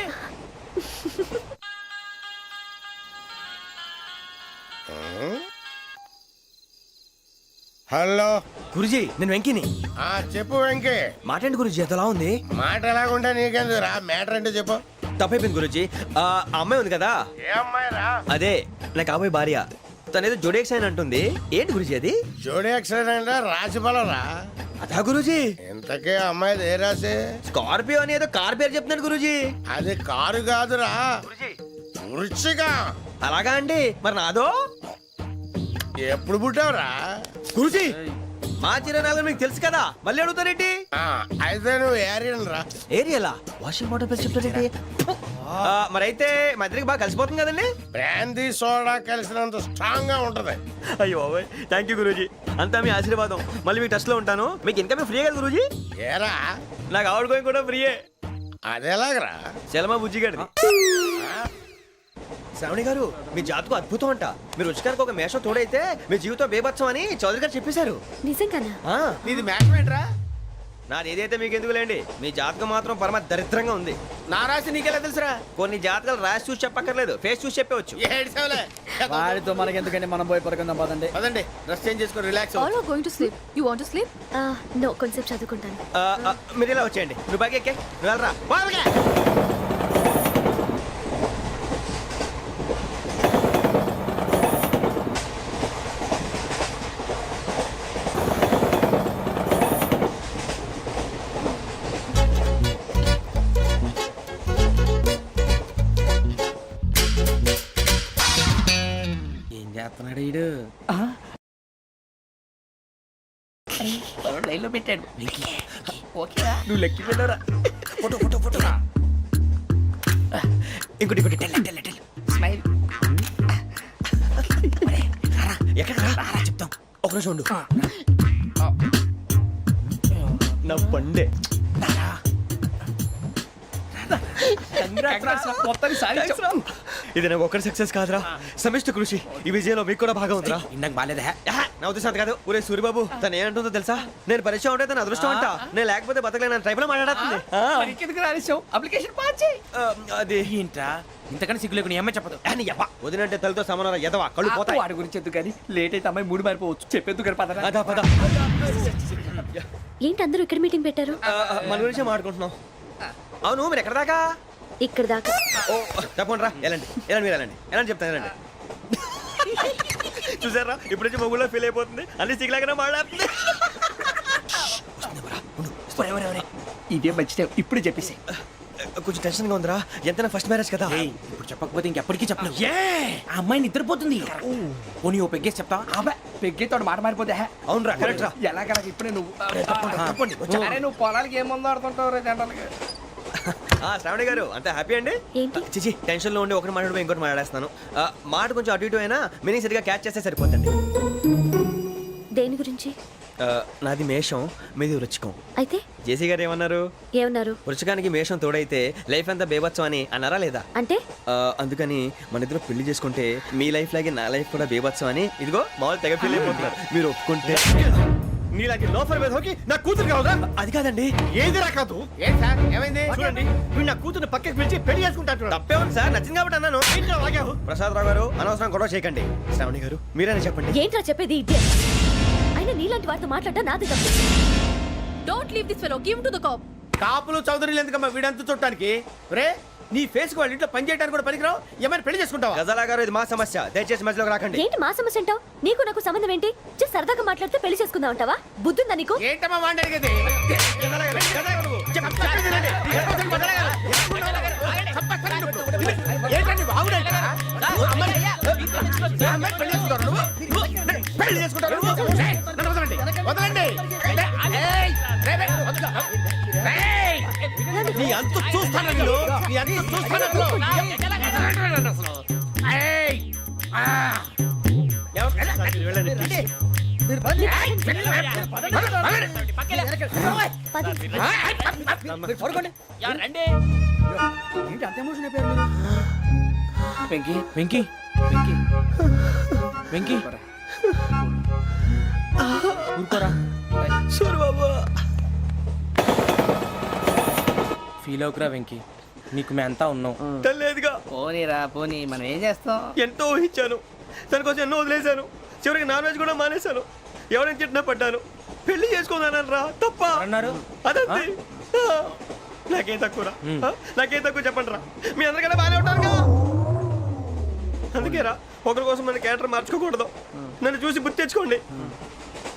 Speaker 3: హలో
Speaker 2: గురుజీ, నేను వెంకిని.
Speaker 3: చెప్పు వెంకీ.
Speaker 2: మాటండి గురుజీ, ఎంతలా ఉంది?
Speaker 3: మాట ఎలాగుంటా నీకెందుకు రా, మ్యాటర్ అంటే చెప్పు.
Speaker 2: తప్పైపోయింది గురుజీ. ఆ అమ్మాయి ఉంది కదా,
Speaker 3: ఏ అమ్మాయి రా?
Speaker 2: అదే నా కాబోయే భార్య. తనేదో జోడేక్స్ అని అంటుంది. ఏంటి గురుజీ అది?
Speaker 3: జోడి యాక్సిడెంట్ రాసి రా.
Speaker 2: అదా గురుజీ?
Speaker 3: ఇంతకే అమ్మాయి ఏ రాసి?
Speaker 2: స్కార్పియో అని ఏదో కార్ పేరు చెప్తున్నాడు గురుజీ.
Speaker 3: అది కారు కాదురా, వృచ్చిక.
Speaker 2: అలాగా అండి, మరి నాదో?
Speaker 3: ఎప్పుడు పుట్టావురా?
Speaker 2: గురుజీ, మా చిరనాలు మీకు తెలుసు కదా, మళ్ళీ అడుగుతారేంటి?
Speaker 3: అయితే నువ్వు ఏరియన్ రా.
Speaker 2: ఏరియలా? వాషింగ్ వాటర్ పేరు చెప్తారేంటి? మరైతే మా ఇద్దరికి బాగా కలిసిపోతుంది కదండి.
Speaker 3: బ్రాందీ సోడా కలిసినంత స్ట్రాంగ్ గా ఉంటది.
Speaker 2: అయ్యో థ్యాంక్ యూ గురూజీ, అంతా మీ ఆశీర్వాదం. మళ్ళీ మీకు టచ్ లో ఉంటాను. మీకు ఇన్కమ్ ఫ్రీ కదా గురూజీ?
Speaker 3: ఏరా,
Speaker 2: నాకు ఆవిడ గోయింగ్ కూడా ఫ్రీయే.
Speaker 3: అదేలాగరా?
Speaker 2: చలమా బుజ్జి గారిది. శ్రావణి గారు, మీ జాతకు అద్భుతం అంట. మీరు రుచికారికి ఒక మేషం తోడైతే మీ జీవితం బేబత్సం అని చౌదరి గారు చెప్పేశారు.
Speaker 6: నిజంగానా?
Speaker 5: నీది మ్యాచ్ ఏంట్రా?
Speaker 2: నాది ఏదైతే మీకు ఎందుకులేండి, మీ జాతకం మాత్రం పరమ దరిద్రంగా ఉంది.
Speaker 5: నా రాసి నీకెలా తెలుసురా?
Speaker 2: కొన్ని జాతకాలు రాసి చూసి చెప్పక్కర్లేదు, ఫేస్ చూసి చెప్పవచ్చు.
Speaker 5: ఏడ్చావులే.
Speaker 4: వాడితో మనకి ఎందుకండి, మనం పోయి పడుకుందాం పదండి.
Speaker 5: పదండి, డ్రెస్ చేంజ్ చేసుకొని relax.
Speaker 8: All are going to sleep. You want to sleep?
Speaker 6: No, కొంచెం చదువుకుంటాను.
Speaker 2: మీరు ఇలా వచ్చేయండి. నువ్వు బాగా ఎక్కే, నువ్వు వెళ్ళరా. బాగా
Speaker 5: ఏం చేస్తున్నాడు ఈడు? లైన్ లో పెట్టాడు. ఓకేరా, నువ్వు లెక్కి పెట్టారా?
Speaker 2: Photo photo photo. ఇంకోటి ఇంకోటి టెల్
Speaker 5: స్మైల్.
Speaker 2: ఎక్కడ చెప్తాం. ఒక నిమిషం ఉండు. నా పండే ఇది నాకు ఒక్కరి సక్సెస్ కాదురా, సమిష్టి కృషి. ఈ విజయంలో మీకు కూడా భాగం ఉందిరా.
Speaker 5: ఇందాక బాలేదా?
Speaker 2: నా ఉద్దేశం కాదు. ఊరే సూరిబాబు, తను ఏమంటుందో తెలుసా? నేను పరిచయం ఉంటే తన అదృష్టం అంట, నేను లేకపోతే బతకలేను ట్రైబ్ లో మాట్లాడుతుంది.
Speaker 5: అప్లికేషన్ పాస్ చేయి.
Speaker 2: అది
Speaker 5: ఏంట్రా ఇంతకన్నా సిగ్గు లేకుండా ఏమై చెప్పదు.
Speaker 2: వదినంటే తలతో సమానం ఎదవా, కళ్ళు పోతాయి.
Speaker 1: వాడి గురించి ఎందుకు కానీ, లేట్ అయితే అమ్మాయి మూడు మారిపోవచ్చు. చెప్పేందుకు కానీ పదరా.
Speaker 2: అదా పద.
Speaker 6: ఏంటి అందరూ ఇక్కడ మీటింగ్ పెట్టారు?
Speaker 2: మన గురించి మాట్లాడుకుంటున్నాం. అవును మీరు ఎక్కడ దాకా
Speaker 6: ఇక్కడ దాకా.
Speaker 2: ఓ తప్పకుండా రా వెళ్ళండి వెళ్ళండి మీరు వెళ్ళండి వెళ్ళండి చెప్తాను వెళ్ళండి చూసారా ఇప్పుడు నుంచి మొగుల్లో ఫీల్ అయిపోతుంది అన్ని సిగ్లాగానే మాట్లాడుతుంది
Speaker 7: ఇదే మంచి టైం ఇప్పుడు చెప్పేసి
Speaker 2: కొంచెం టెన్షన్ గా ఉందిరా ఎంతైనా ఫస్ట్ మ్యారేజ్ కదా
Speaker 5: ఇప్పుడు చెప్పకపోతే ఇంకెప్పటికీ చెప్పలేవు ఆ అమ్మాయి నిద్రపోతుంది పోనీ ఓ పెగ్గేసి చెప్తావా
Speaker 1: అబ్బా పెగ్గేతో మాట మారిపోతే
Speaker 2: అవునురా కరెక్ట్ రా
Speaker 1: ఎలాగలా ఇప్పుడే నువ్వు అరే నువ్వు పొలాలకి ఏముందో ఆడుతుంటావు రే జనరల్గా.
Speaker 2: శ్రావణి గారు అంత హ్యాపీ అండి
Speaker 6: ఏంటి?
Speaker 2: చిచి టెన్షన్ లో ఉండి ఒకటి మాట్లాడిపోయి ఇంకోటి మాట్లాడేస్తున్నాను మాట కొంచెం అటు ఇటు అయినా మీనింగ్ సరిగా క్యాచ్ చేస్తే సరిపోతుంది
Speaker 6: దేని గురించి?
Speaker 2: నాది మేషం మీది వృచ్చికం
Speaker 6: అయితే
Speaker 2: జేసీ గారు ఏమన్నారు
Speaker 6: ఏమన్నారు?
Speaker 2: వృచ్చికానికి మేషం తోడైతే లైఫ్ అంతా బేబత్సం అని అన్నారా లేదా
Speaker 6: అంటే
Speaker 2: అందుకని మన ఇద్దరు పెళ్లి చేసుకుంటే మీ లైఫ్ లాగే నా లైఫ్ కూడా బేబత్సం అని ఇదిగో మామూలు తెగ పెళ్లి అయిపోతున్నారు మీరు ఒప్పుకుంటే
Speaker 3: నీలాంటి లోఫర్ మీద హోకి నా కూతురు కావదా?
Speaker 2: అది కాదండి
Speaker 3: ఏది రాకాదు ఏం సార్ ఏమైంది చూడండి వీడు నా కూతురు పక్కకి పిలిచి పెళ్లి చేసుకుంటాడు.
Speaker 2: తప్పే ఉంది సార్ నచ్చింది కాబట్టి అన్నాను ప్రసాద్ రావు గారు అనవసరం గొడవ చేయకండి శ్రావణి గారు మీరైనా చెప్పండి
Speaker 6: ఏంట్రా చెప్పేది? ఇదే అయినా నీలాంటి వారితో మాట్లాడటం నాది తప్పు.
Speaker 8: Don't leave this fellow give to the cop.
Speaker 3: కాపులు చౌదరులు ఎందుకమ్మా వీడంతా చుట్టానికి రే నీ ఫేస్ కు వాళ్ళ ఇంట్లో పని చేయడానికి కూడా పనికిరావు ఏమైనా పెళ్లి చేసుకుంటావా?
Speaker 2: గజాలా గారు ఇది మా సమస్య దయచేసి మధ్యలోకి రాకండి
Speaker 6: ఏంటి మా సమస్య అంటావు? నీకు నాకు సంబంధం ఏంటి? జస్ట్ సరదాగా మాట్లాడితే పెళ్లి చేసుకుందాం అంటావా? బుద్ధుందా నీకు?
Speaker 3: ఏంటమ్మా వాడిని అడిగేది? ఏంటండి బాగుండండి పెళ్లి చేసుకుంటారు వదలండి నీ అంత చూస్తాను వీళ్ళు నీ అంత చూస్తాను
Speaker 4: ఏంటి అంత ఎమోషన్ అయిపోయారు మీరు?
Speaker 5: వెంకీ వెంకీ వెంకీ వెంకీ ఊరుకోరా ఫీల్ అవుకురా వెంకీ నీకు మేమంతా ఉన్నాం
Speaker 2: లేదుగా
Speaker 7: పోనీరా పోనీ మనం ఏం చేస్తాం?
Speaker 2: ఎంతో ఊహించాను తన కోసం ఎన్నో వదిలేశాను చివరికి నాన్ వెజ్ కూడా మానేశాను ఎవరైనా తిట్టినా పడ్డాను పెళ్లి చేసుకుందానని రా తప్ప
Speaker 5: అన్నారు
Speaker 2: అదంతే నాకేం తక్కువరా నాకేం తక్కువ చెప్పండి రా మీ అందరికన్నా బాగానే ఉంటారు కదా అందుకే రా ఒకరి కోసం మన క్యారెక్టర్ మార్చుకోకూడదు నన్ను చూసి గుర్తు తెచ్చుకోండి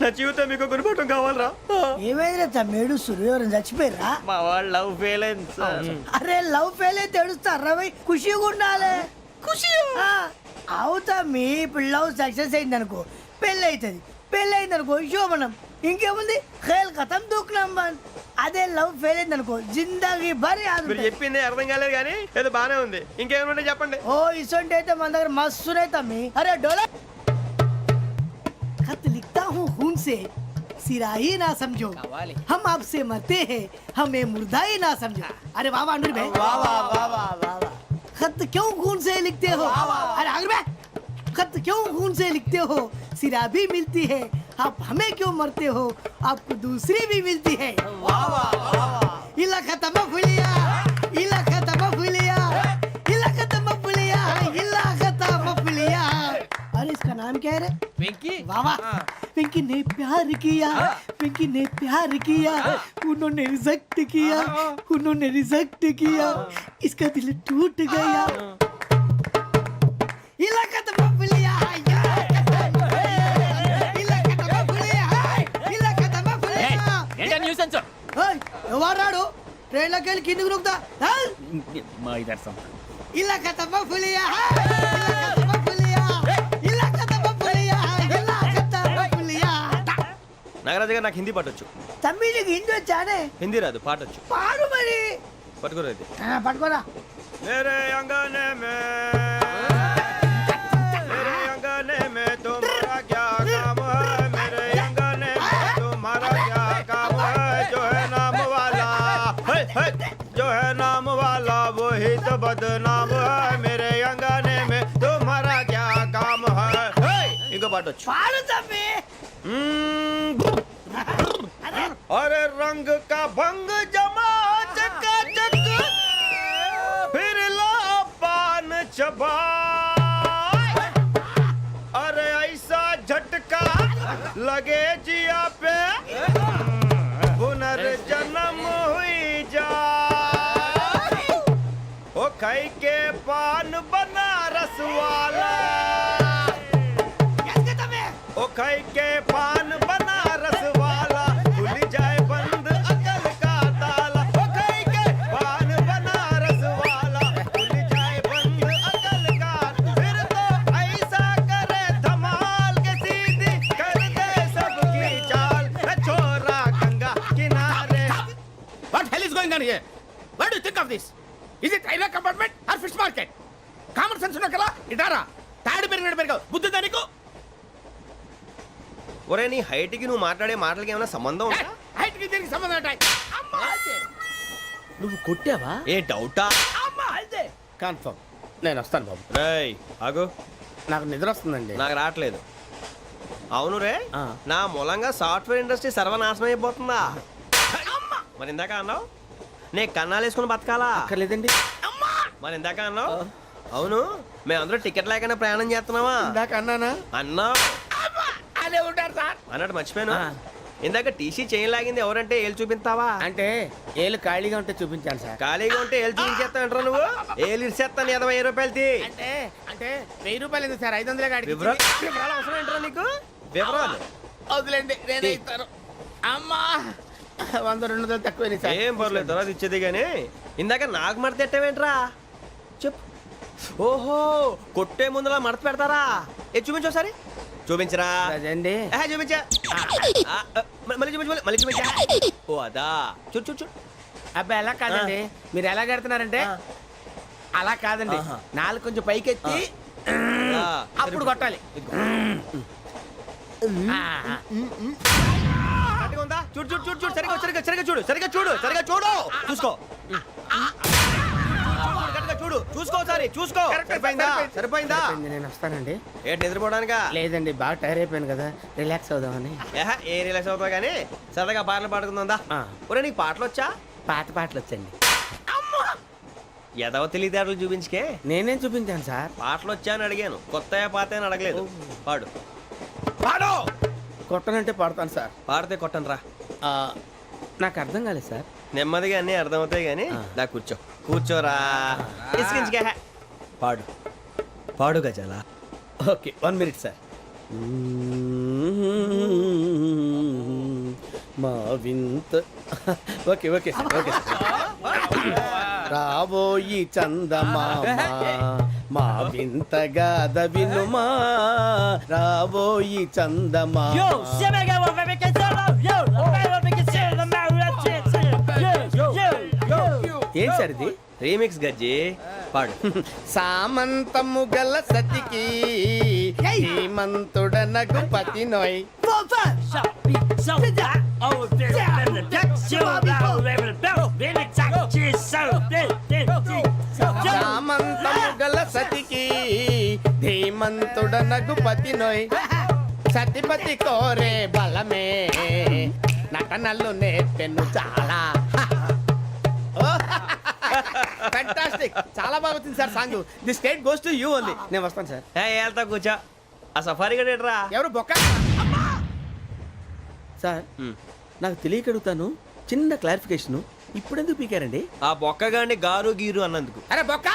Speaker 2: నా జీవితం మీకు గురిపటం కావాలరా
Speaker 10: ఏమైందిరా తమ్మేడు సురవరం చచ్చిపోయిరా?
Speaker 7: మా వాళ్ళు లవ్ ఫెయిల్ అయింది సార్.
Speaker 10: అరే లవ్ ఫెయిల్ అయితే ఏడుస్తారా భయ్? ఖుషిగా ఉండాలి. ఖుషి అవుతా మీ ఇప్పుడు లవ్ సక్సెస్ అయింది అనుకో పెళ్ళి అవుతుంది. పెళ్ళి అయింది అనుకో శోభనం. ఇంకేముంది ఖేల్ ఖతం దూకునాం బాన్. అదే లవ్ ఫెయిల్ అయింది అనుకో జిందాగీ భారీ
Speaker 2: మీరు చెప్పింది అర్థం కాలేదు కానీ ఏదో బాగానే ఉంది ఇంకేమైనా చెప్పండి
Speaker 10: ఓ ఇసొంటి అయితే మన దగ్గర మస్తునే తమ్మి. అరే డోలా खत लिखता हूँ खून से सिरा ही ना समझो हम आपसे मरते हैं हमें मुर्दा ही ना समझो. अरे वाह वाह अनुर भाई वाह वाह वाह वाह वाह. खत क्यों खून से लिखते हो? अरे अनुर भाई खत क्यों खून से लिखते हो? सिरा भी मिलती है आप हमें क्यों मरते हो? आपको दूसरी भी मिलती है. वाह वाह वाह. इला खत्म फुलिया इला खत्म फुलिया इला खत्म फुलिया इला खत्म फुलिया. अरे इसका नाम क्या है रे?
Speaker 1: వెంకీ
Speaker 10: वाह वाह. पिंकी ने प्यार किया पिंकी ने प्यार किया उन्होंने रिजेक्ट किया उन्होंने रिजेक्ट किया इसका दिल टूट गया. इलाका तो बबलिया इलाका तो बबलिया इलाका तो बबलिया.
Speaker 5: ఏంటా న్యూసెన్స్
Speaker 10: ओए ఎవరాడు ట్రైన్ లోకి వెళ్ళి కిందికి నొక్కుతా.
Speaker 5: మా ఇదర్సం
Speaker 10: ఇలాకా तो बबलिया इलाका तो बबलिया इलाका तो बबलिया इलाका तो बबलिया.
Speaker 2: నాగరాజు గారు నాకు హిందీ పాటొచ్చు
Speaker 10: తమ్మి నీకు హిందీ వచ్చానే?
Speaker 2: హిందీ రాదు పాటొచ్చు
Speaker 10: పాడు మరి.
Speaker 2: పట్టుకోలేదు
Speaker 10: పట్టుకోరా.
Speaker 2: मेरे अंगने में तुम्हारा क्या काम है मेरे अंगने में तुम्हारा क्या काम है जो है नाम वाला जो है नाम वाला वही तो बदनाम है मेरे अंगने में तुम्हारा क्या काम है इनको पाटो
Speaker 10: పాడు తమ్మి.
Speaker 2: अरे रंग का भंग जमा चकाचक फिर ला पान चबा अरे ऐसा झटका लगे जिया पे पुनर्जन्म हुई जा खाई के पान बनारस वाला ओ खाई के पान बनारस वाला खुल जाए बंद अकल का ताला ओ खाई के पान बनारस वाला खुल जाए बंद अकल का फिर तो ऐसा करे धमाल के सीधी कर दे सबकी चाल छोरा गंगा किनारे
Speaker 1: What hell is going on here? What do you think of this? Is it railway compartment or fish market? Common sense ఉన్న కదా ఇటారా తాడి పెరిగినట్టు పెరిగావు బుద్ధి దానికి
Speaker 2: ఒరే నీ హైట్ కి నువ్వు మాట్లాడే మాటలకి ఏమైనా సంబంధం ఉందా
Speaker 1: హైట్ కి దీనికి సంబంధం ఉంటాయి అమ్మా అదే
Speaker 5: నువ్వు కొట్టావా?
Speaker 2: ఏ డౌటా
Speaker 1: అమ్మా అదే కన్ఫర్మ్ నేను వస్తాను బాబు
Speaker 2: రేయ్ ఆగు
Speaker 1: నాకు నిద్ర వస్తుందండి
Speaker 2: నాకు రావట్లేదు అవును రే
Speaker 5: ఆ.
Speaker 2: నా మూలంగా సాఫ్ట్వేర్ ఇండస్ట్రీ సర్వనాశనం అయిపోతుందా మరి ఇందాక అన్నావు నే కన్నాలు వేసుకుని బతకాలా
Speaker 5: అక్కర్లేదండి.
Speaker 2: మరి ఇందాక అన్నావు అవును మేమందరూ టికెట్ లేకుండా ప్రయాణం చేస్తున్నావా
Speaker 1: ఇందాక అన్నానా
Speaker 2: అన్నావు
Speaker 1: అదే ఉంటారు సార్
Speaker 2: అన్నట్టు మర్చిపోయాను
Speaker 5: ఆ.
Speaker 2: ఇందాక టీసీ చేయి లాగింది ఎవరంటే ఏళ్ళు చూపిస్తావా
Speaker 1: అంటే ఏళ్ళు ఖాళీగా ఉంటే చూపించాను సార్
Speaker 2: ఖాళీగా ఉంటే ఏళ్ళు చూపించేస్తానంటారా నువ్వు ఏళ్ళు ఇచ్చేస్తాను 20 రూపాయలది
Speaker 1: అంటే అంటే 1000 రూపాయలు ఎందుకు సార్ 500 కాడికి
Speaker 2: వివరాలు అవసరం ఏంట్రా నీకు వివరాలు
Speaker 1: వదిలేండి నేనే ఇస్తాను అమ్మా 100-200 తక్కువ సార్
Speaker 2: ఏం పర్లేదు తర్వాత ఇచ్చేది కానీ ఇందాక నాకు మడత పెట్టావేంట్రా చెప్పు ఓహో కొట్టే ముందులా మడత పెడతారా ఏ చూపించు ఒకసారి చూపించరా
Speaker 1: అదండి
Speaker 2: చూపించా మళ్ళీ చూపించు మళ్ళీ చూపించా ఓ అదా చూడు చూడు చూడు
Speaker 1: అబ్బాయి ఎలా కాదండి మీరు ఎలా కడుతున్నారంటే అలా కాదండి
Speaker 2: ఆహా.
Speaker 1: నాలుగు కొంచెం పైకెత్తి
Speaker 2: ఆ,
Speaker 1: అప్పుడు కొట్టాలి ఆ,
Speaker 2: కరెక్ట్గా ఉందా? చూడు చూడు చూడు చూడు సరిగా సరిగా సరిగా చూడు సరిగా చూడు సరిగా చూడు చూసుకో కరెక్ట్గా చూడు చూసుకో ఒకసారి చూసుకో సరిపోయిందా సరిపోయిందా
Speaker 1: అయిపోయింది, నేను వస్తానండి
Speaker 2: ఏంటి నిద్రపోవడానికా
Speaker 1: లేదండి బాగా టైర్ అయిపోయాను కదా రిలాక్స్ అవుదామని
Speaker 2: ఏ రిలాక్స్ అవుతావు కానీ సరదాగా పాటలు పాడుకుందా
Speaker 1: ఆ.
Speaker 2: ఒరే నీకు పాటలు వచ్చా
Speaker 1: పాత పాటలు వచ్చండి
Speaker 2: ఎదవ తెలివితేటలు చూపించుకే
Speaker 1: నేనేం చూపించాను సార్
Speaker 2: పాటలు వచ్చా అని అడిగాను కొత్త పాత అని అడగలేదు పాడు
Speaker 1: పాడు కొట్టనంటే పాడతాను సార్
Speaker 2: పాడితే కొట్టను రా
Speaker 1: నాకు అర్థం కాలేదు సార్
Speaker 2: నెమ్మదిగా అన్నీ అర్థమవుతాయి కానీ నా కూర్చో కూర్చోరా ఇసుకించుకే పాడు పాడు గజాల
Speaker 1: ఓకే 1 మినిట్ సార్ మా వింత ఓకే ఓకే సార్ ఓకే రాబోయి చందమామ మా వింత గాథ వినుమా రాబోయి చందమామ ఏం సార్ ఇది
Speaker 2: రీమిక్స్ గజ్జి పాడు
Speaker 1: సామంతము గల సతికి హేమంతుడనగు పతి నోయ్ సామంతము గల సతికి ధీమంతుడనగు పతి నోయ్ సతిపతి కోరే బలమే నటనలు నేర్పెను చాలా ఫ్యాంటాస్టిక్ చాలా బాగా వచ్చింది sir song the state goes to you only నేను వస్తాను సార్
Speaker 2: వెళ్తా కూర్చో ఆ సఫారీ గడేట్రా
Speaker 1: ఎవరు బొక్క సార్ నాకు తెలియక అడుగుతాను చిన్న క్లారిఫికేషన్ ఇప్పుడెందుకు పీకారండి
Speaker 2: ఆ బొక్కగాండి గారు గీరు అన్నందుకు
Speaker 1: అరే బొక్క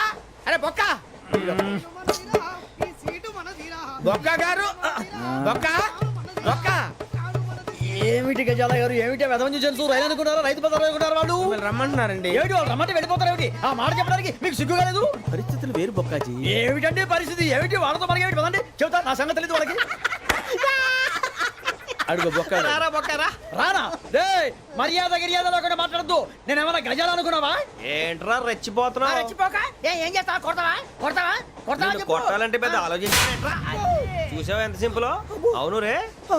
Speaker 1: అరే బొక్క బొక్క గారు బొక్క బొక్క
Speaker 4: ఏమిటి గజాల గారు ఏమిటి వెదవం చూసాను రైలు అనుకున్నారా రైతు బజార్ అనుకున్నారు వాళ్ళు
Speaker 1: మిమ్మల్ని రమ్మంటున్నారండి
Speaker 4: ఏమిటి వాళ్ళు రమ్మంటే వెళ్ళిపోతారు ఏమిటి ఆ మాట చెప్పడానికి మీకు సిగ్గు కాలేదు
Speaker 5: పరిస్థితులు వేరు బొక్కాజీ.
Speaker 4: ఏమిటండి పరిస్థితి ఏమిటి వాళ్ళతో మనకి ఏమిటి పదండి చెబుతా నా సంగతి తెలియదు వాళ్ళకి
Speaker 1: అడుగు బొక్క
Speaker 2: రారా బొక్కరా
Speaker 4: రానా రే మర్యాద గిర్యాద లేకుండా మాట్లాడద్దు నేను ఏమైనా గజాలు అనుకున్నావా
Speaker 2: ఏంట్రా రెచ్చిపోతున్నావు
Speaker 4: ఏం చేస్తావా కొడతావా కొడతావా
Speaker 2: నిన్ను కొట్టాలంటే పెద్ద ఆలోచించా చూసావా ఎంత సింపుల్ అవును రే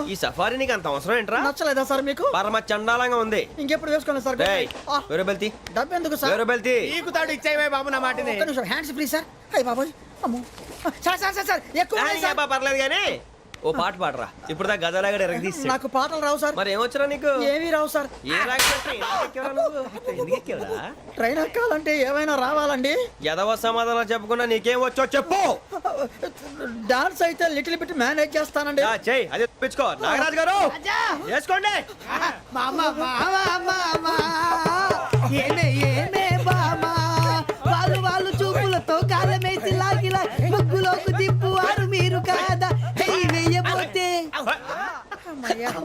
Speaker 2: ఈ సఫారీ నీకు అంత అవసరం ఏంట్రా
Speaker 4: నచ్చలేదా సార్ మీకు
Speaker 2: పరమ చండాలంగా ఉంది
Speaker 4: ఇంకెప్పుడు వేసుకోండి సార్
Speaker 2: డేయ్, వేరే బెల్తి
Speaker 4: డబ్బు ఎందుకు సార్
Speaker 2: వేరే బెల్తి
Speaker 1: నీకు తాడు ఇచ్చాయి బాబు నా మాటని
Speaker 4: ఒక్క నిమిషం హ్యాండ్స్ ఫ్రీ సార్ అయ్యి బాబోయ్ అమ్మో సార్ సార్ సార్ సార్ ఎక్కువ ఉన్నాయి సార్.
Speaker 2: పర్లేదు కానీ ఓ పాట పాడరా ఇప్పుడు దా గదలాగడ ఎరగదీసి
Speaker 4: నాకు పాటలు రావు సార్
Speaker 2: మరి ఏమొచ్చరా నీకు
Speaker 4: ఏమీ రావు సార్
Speaker 2: ఏ రాకపోతే ఎందుకు ఎక్కేవరా
Speaker 4: ట్రైన్ ఎక్కాలంటే ఏమైనా రావాలండి
Speaker 2: ఎదవ సమాధానం చెప్పకుండా నీకేం వచ్చో చెప్పు
Speaker 4: డాన్స్ అయితే లిటిల్ బిట్ మేనేజ్ చేస్తానండి
Speaker 2: చెయ్యి అదే తెప్పించుకో నాగరాజు గారు చేసుకోండి
Speaker 10: మామ మామ మామ ఏనే ఏనే బామ వాళ్ళు వాళ్ళు చూపుల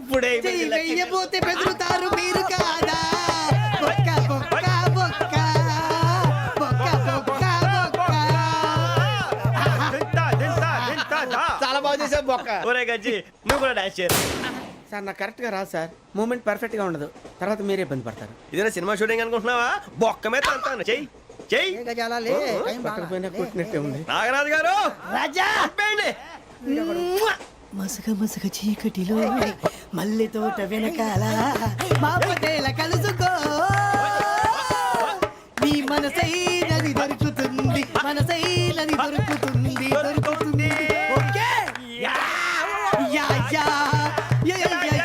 Speaker 2: ఇప్పుడే
Speaker 10: చెయ్యి వెయ్యబోతే బెదురుతారు మీరు కాదా బొక్క బొక్క బొక్క బొక్క బొక్క బొక్క.
Speaker 1: చాలా బాగా చేసావు బొక్క.
Speaker 2: ఒరే గజ్జి నువ్వు కూడా డాన్స్ చేయరు.
Speaker 5: సార్ నాకు కరెక్ట్గా రాదు సార్. మూమెంట్ పర్ఫెక్ట్గా ఉండదు, తర్వాత మీరే ఇబ్బంది పడతారు.
Speaker 2: ఇదేనా సినిమా షూటింగ్ అనుకుంటున్నావా? బొక్క మీద అంటాను. చెయ్యి చెయ్యి.
Speaker 5: పక్కన పోయినా కొట్టినట్టే ఉంది.
Speaker 2: నాగరాజు గారు
Speaker 10: రాజా
Speaker 2: ఆపేయండి.
Speaker 10: మసక మసక చీకటిలో మల్లె తోట వెనకాల మా పటేల కలుసుకో నీ మనసైనది దొరుకుతుంది మనసైనది దొరుకుతుంది దొరుకుతుంది. Okay yeah yeah yeah yeah yeah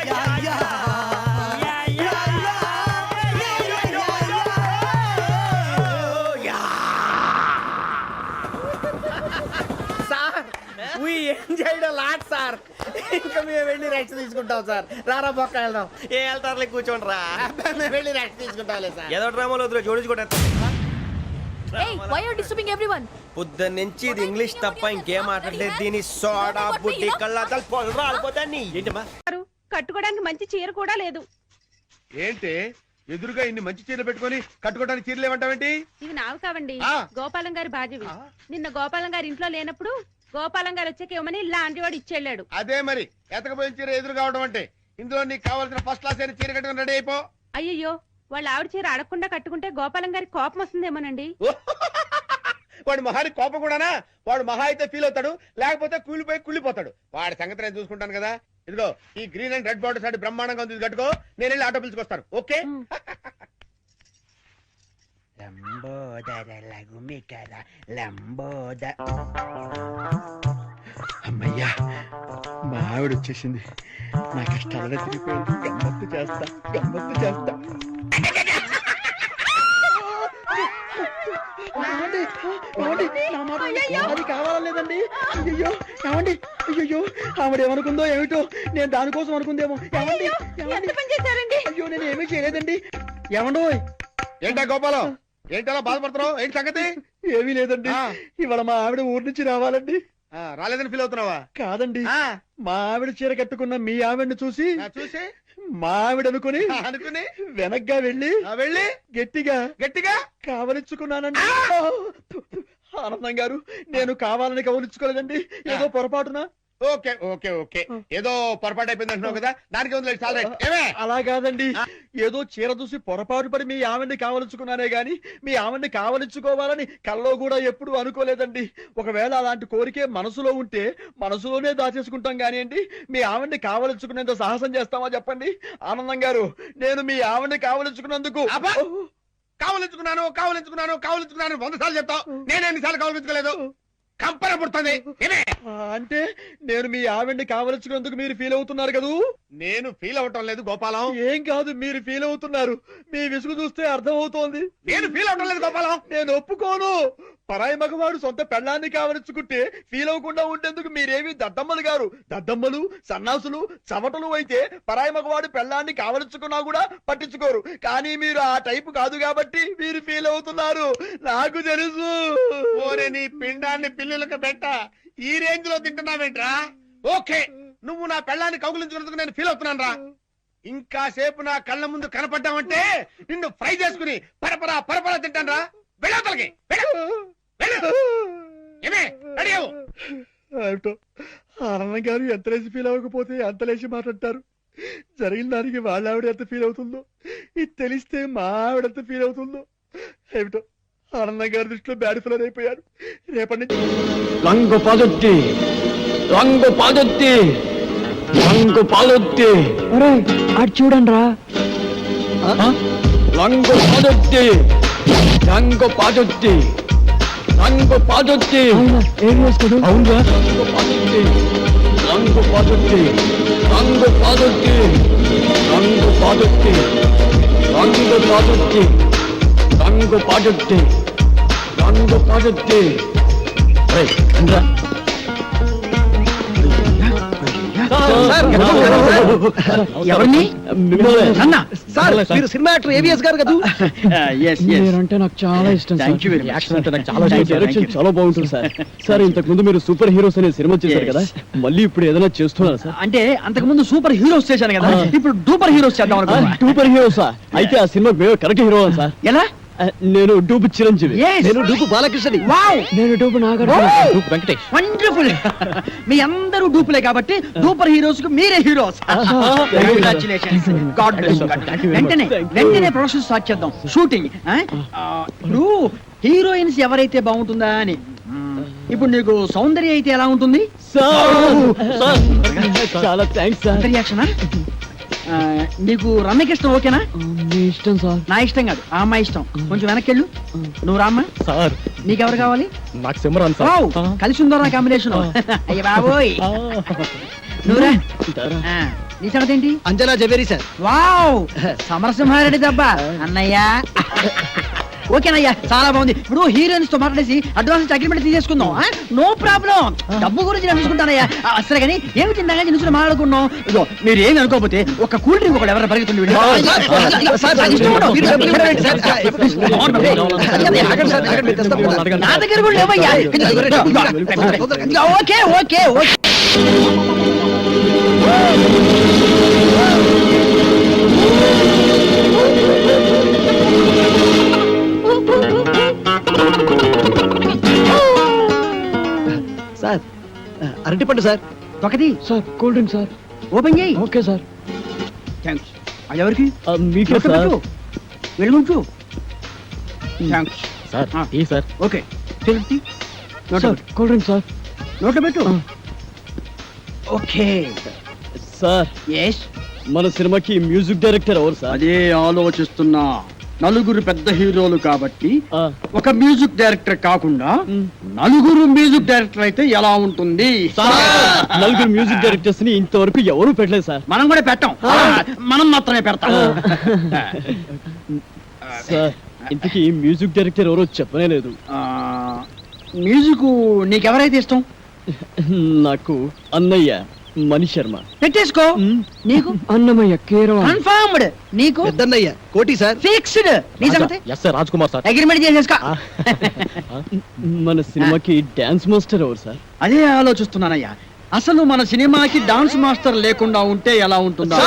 Speaker 10: yeah yeah yeah yeah yeah.
Speaker 1: Sir we enjoyed a lot, sir. ఇంకా మేము వెళ్ళి రెస్ట్ తీసుకుంటాం సార్. రారా బొక్క వెళ్దాం.
Speaker 2: ఏ వెళ్తారులే కూర్చోండి రా.
Speaker 1: మేము వెళ్ళి రెస్ట్ తీసుకుంటాంలే సార్.
Speaker 2: ఏదో డ్రామాలో వద్దు జోడించుకుంటా.
Speaker 6: Hey, why are you disturbing everyone?
Speaker 2: పొద్దున్న నుంచి ఇది ఇంగ్లీష్ తప్ప ఇంకేం మాట్లాడలేదు. దీని సోడా బుడ్డి కళ్ళ పొలం రాలిపోతాన్ని. ఏంటమ్మా
Speaker 8: కట్టుకోవడానికి మంచి చీర కూడా లేదు.
Speaker 3: ఏంటి ఎదురుగా ఇన్ని మంచి చీరలు పెట్టుకొని కట్టుకోవడానికి చీరలు ఏమంటావేంటి?
Speaker 8: ఇవి నావి కావండి,
Speaker 3: ఆ.
Speaker 8: గోపాలం గారి బాధ్యవి. నిన్న గోపాలం గారి ఇంట్లో లేనప్పుడు గోపాలం గారు వచ్చాక ఇవ్వమని లాంటి వాడు ఇచ్చెళ్ళాడు.
Speaker 3: అదే మరి ఎతకపోయిన చీర ఎదురు కావడం అంటే. ఇందులో నీకు కావాల్సిన ఫస్ట్ క్లాస్ అయిన చీర కట్టుకుని రెడీ అయిపో.
Speaker 8: అయ్యయ్యో, వాళ్ళ ఆవిడ చీర అడగకుండా కట్టుకుంటే గోపాలం గారి కోపం వస్తుందేమోనండి.
Speaker 3: వాడు మహాని కోపం కూడానా? వాడు మహా అయితే ఫీల్ అవుతాడు, లేకపోతే కూలిపోయి కుళ్ళిపోతాడు. వాడి సంగతి నేను చూసుకుంటాను కదా. ఇదిగో ఈ గ్రీన్ అండ్ రెడ్ బార్డర్ సారి బ్రహ్మాండంగా ఉంది, ఇది కట్టుకో. నేను వెళ్ళి ఆటో పిలుచుకొస్తాను. ఓకే?
Speaker 4: అమ్మయ్యా మా ఆవిడ వచ్చేసింది. నా కష్టాలనే తిరిగిపోయింది. గమ్మత్తు చేస్తా గమ్మత్తు చేస్తా. అది కావాలలేదండి. అయ్యో ఏమండి, అయ్యో ఆవిడ ఏమనుకుందో ఏమిటో, నేను దానికోసం అనుకుందేమో. ఏమండి అయ్యో నేను ఏమీ చేయలేదండి. ఏమండో
Speaker 3: ఏంటా గోపాలం, ఏంటలా బాధపడుతున్నావు? ఏంటి సంగతి?
Speaker 4: ఏమీ లేదండి. ఇవాళ మా ఆవిడ ఊరి నుంచి రావాలండి.
Speaker 3: రాలేదని ఫీల్ అవుతున్నావా?
Speaker 4: కాదండి, మా ఆవిడ చీర కట్టుకున్న మీ ఆవిడని చూసి
Speaker 3: చూసి
Speaker 4: మా ఆవిడ అనుకుని వెనక్గా వెళ్ళి గట్టిగా
Speaker 3: గట్టిగా
Speaker 4: కావలించుకున్నానండి. ఆనందం గారు, నేను కావాలని కవలించుకోలేదండి, ఏదో పొరపాటున.
Speaker 3: ఓకే ఓకే ఓకే, ఏదో పొరపాటు అయిపోయింది అంటున్నావు కదా, దానికి ఉంది చాలా రైట్. ఏమే
Speaker 4: అలా కాదండి, ఏదో చీర చూసి పొరపాటు పడి మీ ఆవిడ్ని కావలించుకున్నానే గాని మీ ఆవిడ్ని కావలించుకోవాలని కల్లో కూడా ఎప్పుడు అనుకోలేదండి. ఒకవేళ అలాంటి కోరికే మనసులో ఉంటే మనసులోనే దాచేసుకుంటాం కానివ్వండి, మీ ఆవిడ్ని కావలించుకునేంత సాహసం చేస్తామా చెప్పండి? ఆనందం గారు, నేను మీ ఆవిడ్ని కావలించుకున్నందుకు
Speaker 3: కావలించుకున్నాను కావలించుకున్నాను కావలించుకున్నాను 100 సార్లు చెప్తావు, నేను ఎన్నిసార్లు కావలించుకోలేదు? కంపన పుడుతుంది.
Speaker 4: అంటే నేను మీ ఆవిడ్ని కావలించుకున్నందుకు మీరు ఫీల్ అవుతున్నారు కదూ?
Speaker 3: నేను ఫీల్ అవటం లేదు గోపాలం.
Speaker 4: ఏం కాదు, మీరు ఫీల్ అవుతున్నారు. మీ విసుగు చూస్తే అర్థం అవుతోంది.
Speaker 3: నేను ఫీల్ అవటం లేదు గోపాలం.
Speaker 4: నేను ఒప్పుకోను. పరాయి మగవాడు సొంత పెళ్ళాన్ని కావలించుకుంటే ఫీల్ అవ్వకుండా ఉండేందుకు మీరేమి దద్దమ్మలు గారు. దద్దమ్మలు, సన్నాసులు, చవటలు అయితే పరాయి మగవాడు పెళ్ళాన్ని కావలించుకున్నా కూడా పట్టించుకోరు. కానీ మీరు ఆ టైపు కాదు కాబట్టి మీరు ఫీల్ అవుతున్నారు, నాకు తెలుసు.
Speaker 3: ఓరే నీ పిండాన్ని పిల్లులకు పెట్ట, ఈ రేంజ్ లో తింటున్నావేంట్రా? ఓకే, నువ్వు నా పెళ్ళాన్ని కౌగులించుకున్నందుకు నేను ఫీల్ అవుతున్నాను రా. ఇంకా సేపు నా కళ్ళ ముందు కనపడ్డావంటే నిన్ను ఫ్రై చేసుకుని పరపరా పరపరా తింటాను రా. వెళ్ళవతలకి
Speaker 4: ఏమిటో ఆనందం గారు ఎంత లేచి ఫీల్ అవ్వకపోతే అంత లేచి మాట్లాడతారు. జరిగిన దానికి వాళ్ళ ఆవిడ ఎంత ఫీల్ అవుతుందో, ఇది తెలిస్తే మా ఆవిడ ఎంత ఫీల్ అవుతుందో ఏమిటో. ఆనందం గారి దృష్టిలో బ్యాడ్ ఫిలర్ అయిపోయారు. రేపటి నుంచి
Speaker 11: రంగు పాదొత్తి రంగు పాదొత్తి రంగు పాదొత్తి అటు చూడండి రా. రంగు పాదొత్తి రంగు పాదొత్తి రంగు పాదొత్తి అవునురా. రంగు పాదొత్తి రంగు పాదొత్తి రంగు పాదొత్తి రంగు పాదొత్తి రంగు పాదొత్తి రంగు పాదొత్తి రంగు పాదొత్తి రా.
Speaker 10: ఎవరిని అన్న
Speaker 9: సార్ మీరు సినిమా యాక్టర్ ఏవిఎస్ గారు కదా
Speaker 11: మీరంటే నాకు చాలా ఇష్టం
Speaker 10: Thank you very much.
Speaker 11: Action అంటే నాకు చాలా
Speaker 10: Thank
Speaker 11: ఇష్టం
Speaker 10: you,
Speaker 11: డైరెక్షన్
Speaker 10: thank you.
Speaker 11: చాలా బాగుంటుంది సార్ సార్ ఇంతకు ముందు మీరు సూపర్ హీరోస్ అనే సినిమా చేశారు కదా మళ్ళీ ఇప్పుడు ఏదైనా చేస్తున్నారు సార్
Speaker 10: అంటే అంతకు ముందు సూపర్ హీరోస్ చేశాను కదా ఇప్పుడు డూపర్ హీరోస్ చేద్దాం అనుకున్నా
Speaker 11: సూపర్ హీరోసా అయితే ఆ సినిమా మేము కరెక్ట్ హీరో సార్
Speaker 10: ఎలా
Speaker 11: నేను డూపు చిరంజీవి
Speaker 10: Yes.
Speaker 9: నేను డూపు బాలకృష్ణ
Speaker 10: వావ్
Speaker 11: నేను dupe Nagarjuna
Speaker 10: Wow.
Speaker 11: Dupe Venkatesh
Speaker 10: wonderful మీ అందరూ డూపులే కాబట్టి డూపర్ హీరోస్ కు మీరే హీరోస్ కంగ్రాచులేషన్స్ గాడ్ బ్లెస్ వెంటనే ప్రొడక్షన్ స్టార్ట్ చేద్దాం షూటింగ్ ఇప్పుడు హీరోయిన్స్ ఎవరైతే బాగుంటుందా అని ఇప్పుడు నీకు సౌందర్య అయితే ఎలా ఉంటుంది
Speaker 11: చాలా థ్యాంక్స్ సార్
Speaker 10: రియాక్షన్ నీకు రమ్యకృష్ణ ఓకేనా
Speaker 11: మీ ఇష్టం సార్
Speaker 10: నా ఇష్టం కాదు ఆ అమ్మాయి ఇష్టం కొంచెం వెనక్కెళ్ళు నువ్వు రామ్మా
Speaker 11: సార్
Speaker 10: నీకెవరు కావాలి
Speaker 11: నాకు సిమరాన్
Speaker 10: వావ్, కలిసి ఉందో నా కాంబినేషన్ అయ్య బాబోయ్ నువ్వురా నీ సంగతి ఏంటి
Speaker 9: అంజనా జవేరి సార్
Speaker 10: వావ్ సమరసింహారెడ్డి దెబ్బ అన్నయ్య ఓకేనయ్యా చాలా బాగుంది ఇప్పుడు హీరోయిన్స్ తో మాట్లాడేసి అడ్వాన్స్ అగ్రిమెంట్ తీసేసుకుందాం నో ప్రాబ్లం డబ్బు గురించి నేను చూసుకుంటానయ్యా సరే కానీ ఏమి తిందా నిన్ను మాట్లాడుకున్నాం ఇదో మీరు ఏమి అనుకోకపోతే ఒక కూల్ డ్రింక్ ఒకటి ఎవరైనా పరిగెత్తుండే నా దగ్గర కూడా లేవయ్యా ఓకే ఓకే ఓకే
Speaker 9: సార్ అరటిపండు సార్
Speaker 10: ఒకటి
Speaker 11: sir cool drink sir
Speaker 10: open చేయి
Speaker 11: ఓకే సార్
Speaker 10: థ్యాంక్స్ అది ఎవరికి
Speaker 11: మీకే సార్
Speaker 10: వెళ్ళుంచు థ్యాంక్స్
Speaker 11: సార్ ఈ సార్
Speaker 10: ఓకే తెలుపు
Speaker 11: సార్ కూల్ డ్రింక్ సార్
Speaker 10: నోట్లో పెట్టు ఓకే
Speaker 11: సార్
Speaker 10: ఎస్
Speaker 11: మన సినిమాకి మ్యూజిక్ డైరెక్టర్ ఎవరు సార్
Speaker 10: అదే ఆలోచిస్తున్నా నలుగురు పెద్ద హీరోలు కాబట్టి
Speaker 11: ఆ,
Speaker 10: ఒక మ్యూజిక్ డైరెక్టర్ కాకుండా నలుగురు మ్యూజిక్ డైరెక్టర్ అయితే ఎలా ఉంటుంది
Speaker 11: నలుగురు మ్యూజిక్ డైరెక్టర్స్ ని ఇంతవరకు ఎవరు పెట్టలేదు సార్
Speaker 10: మనం కూడా పెట్టాం మనం మాత్రమే పెడతాం
Speaker 11: సార్ ఇంతకీ మ్యూజిక్ డైరెక్టర్ ఎవరో చెప్పనే లేదు
Speaker 10: మ్యూజిక్ నీకెవరైతే ఇష్టం
Speaker 11: నాకు అన్నయ్య మణి శర్మ
Speaker 10: పెట్టేసుకో నీకు
Speaker 11: అన్నమయ్య కేరళ
Speaker 10: కన్ఫర్మ్డ్ నీకు
Speaker 9: పెద్దన్నయ్య కోటి సార్
Speaker 10: ఫిక్స్డ్ నీ సంగతి
Speaker 11: yes sir Raj Kumar sir
Speaker 10: agreement చేసేసుకో
Speaker 11: మన సినిమాకి డాన్స్ మాస్టర్ ఎవరు సార్
Speaker 10: అదే ఆలోచిస్తున్నానయ్యా అసలు మన సినిమాకి డాన్స్ మాస్టర్ లేకుండా ఉంటే ఎలా ఉంటుందో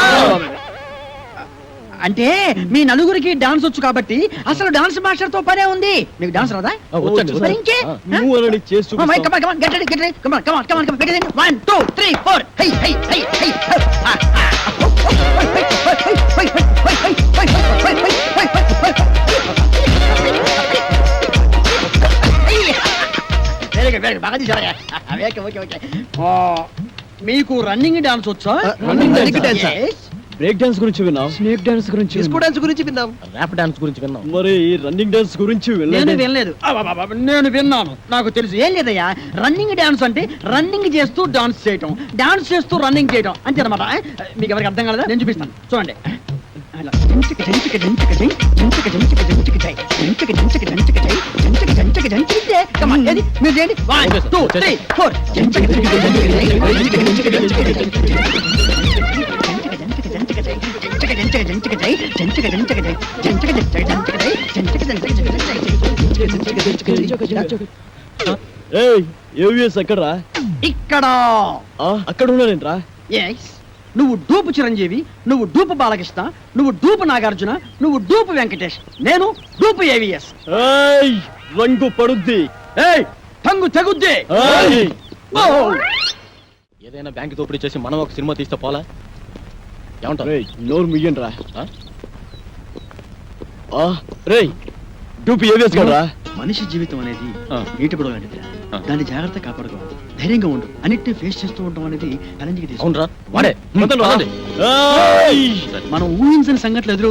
Speaker 10: అంటే మీ నలుగురికి డాన్స్ వచ్చు కాబట్టి అసలు డాన్స్ మాస్టర్ తో పనే ఉంది మీకు డాన్స్ రాదా మరి ఇంకే?
Speaker 11: నువ్వు అనని చేసి
Speaker 10: Come on, come on, come on, get ready, get ready. Come on, come on, come on, come on. Get ready. 1, 2, 3, 4. Hey, hey, hey, hey. Very good, very good. బాగా తీశారయ్యా. Okay, okay, okay. మీకు running dance వచ్చా
Speaker 9: Running dance.
Speaker 10: Yes.
Speaker 11: Break dance గురించి విన్నాం snake dance గురించి
Speaker 9: disco dance గురించి విన్నాం
Speaker 11: rap dance గురించి విన్నాం మరి రన్నింగ్ డాన్స్ గురించి
Speaker 10: నేను
Speaker 11: వినలేదు
Speaker 10: వినలేదు నేను విన్నాను నాకు తెలుసు ఏం లేదయ్యా రన్నింగ్ డాన్స్ అంటే రన్నింగ్ చేస్తూ డాన్స్ చేయటం డాన్స్ చేస్తూ రన్నింగ్ చేయటం అంతే అనమాట మీకు ఎవరికి అర్థం కాలేదా నేను చూపిస్తాను చూడండి అలా జంచిక జంచిక జంచిక జై, జంచిక జంచిక జంచిక జై, జంచిక జంచిక జంచిక జై, జంచిక జంచిక జంచిక జై. Come on, ఏది? మీరు చేయండి 1, 2, 3, 4. జంచిక జంచిక జంచిక జై, జంచిక జంచిక జంచిక జై, జంచిక జంచిక జంచిక జై, జంచిక జంచిక జై, జంచిక జంచిక జంచిక జై, జంచిక జంచిక జై.
Speaker 11: ఏయ్ ఏవిఎస్ ఎక్కడరా
Speaker 10: ఇక్కడ
Speaker 11: అక్కడ ఉన్నానేంట్రా
Speaker 10: ఎస్ నువ్వు డూపు చిరంజీవి నువ్వు డూపు బాలకృష్ణ నువ్వు డూపు నాగార్జున నువ్వు డూపు వెంకటేష్ నేను డూపు ఏవిఎస్
Speaker 11: ఏయ్ రంగు పడుద్ది
Speaker 10: ఏయ్ తంగు తెగుద్ది
Speaker 11: ఏయ్!
Speaker 10: ఓ!
Speaker 11: ఏదైనా బ్యాంక్ దోపిడీ చేసి మనం ఒక సినిమా తీస్తే పోలా ఏమంటారు నోరు ముయ్యండి రా రేయ్ డూపు ఏవిఎస్ కదరా
Speaker 10: మనిషి జీవితం అనేది నీటి పొడవు లాంటిది దాన్ని జాగ్రత్త కాపాడుకోవాలి ధైర్యంగా ఉండు అన్నిటిని ఫేస్ చేస్తూ ఉండడం అనేది ఛాలెంజ్కి తీసుకుంటా
Speaker 11: అవునరా వాడే
Speaker 10: మనం ఊహించిన సంఘటనలు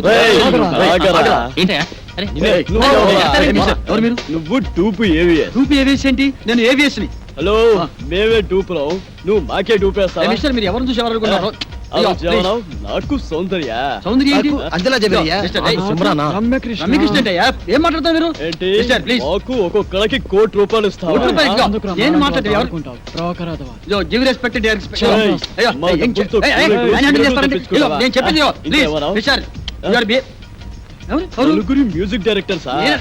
Speaker 10: ఎవరు మీరు
Speaker 11: నువ్వు డూపు ఏవిఎస్
Speaker 10: డూపు ఏవిఎస్ ఏంటి నేను ఏవిఎస్ ని
Speaker 11: హలో మేమే డూపులో నువ్వు మాకే డూపేస్తా
Speaker 10: మిస్టర్ మీరు ఎవరిని చూసి ఎవరు అనుకున్నారు
Speaker 11: నాకు సౌందర్య
Speaker 9: అంజలా జబరియా
Speaker 11: ఏం మాట్లాడతావు మీరు ఏంటి మాకు ఒక్కొక్కరికి ₹1,00,00,000 ఇస్తావా
Speaker 9: నేను మాట్లాడే గివ్ రెస్పెక్ట్ నేను చెప్పింది
Speaker 11: నలుగురి మ్యూజిక్ డైరెక్టర్ సార్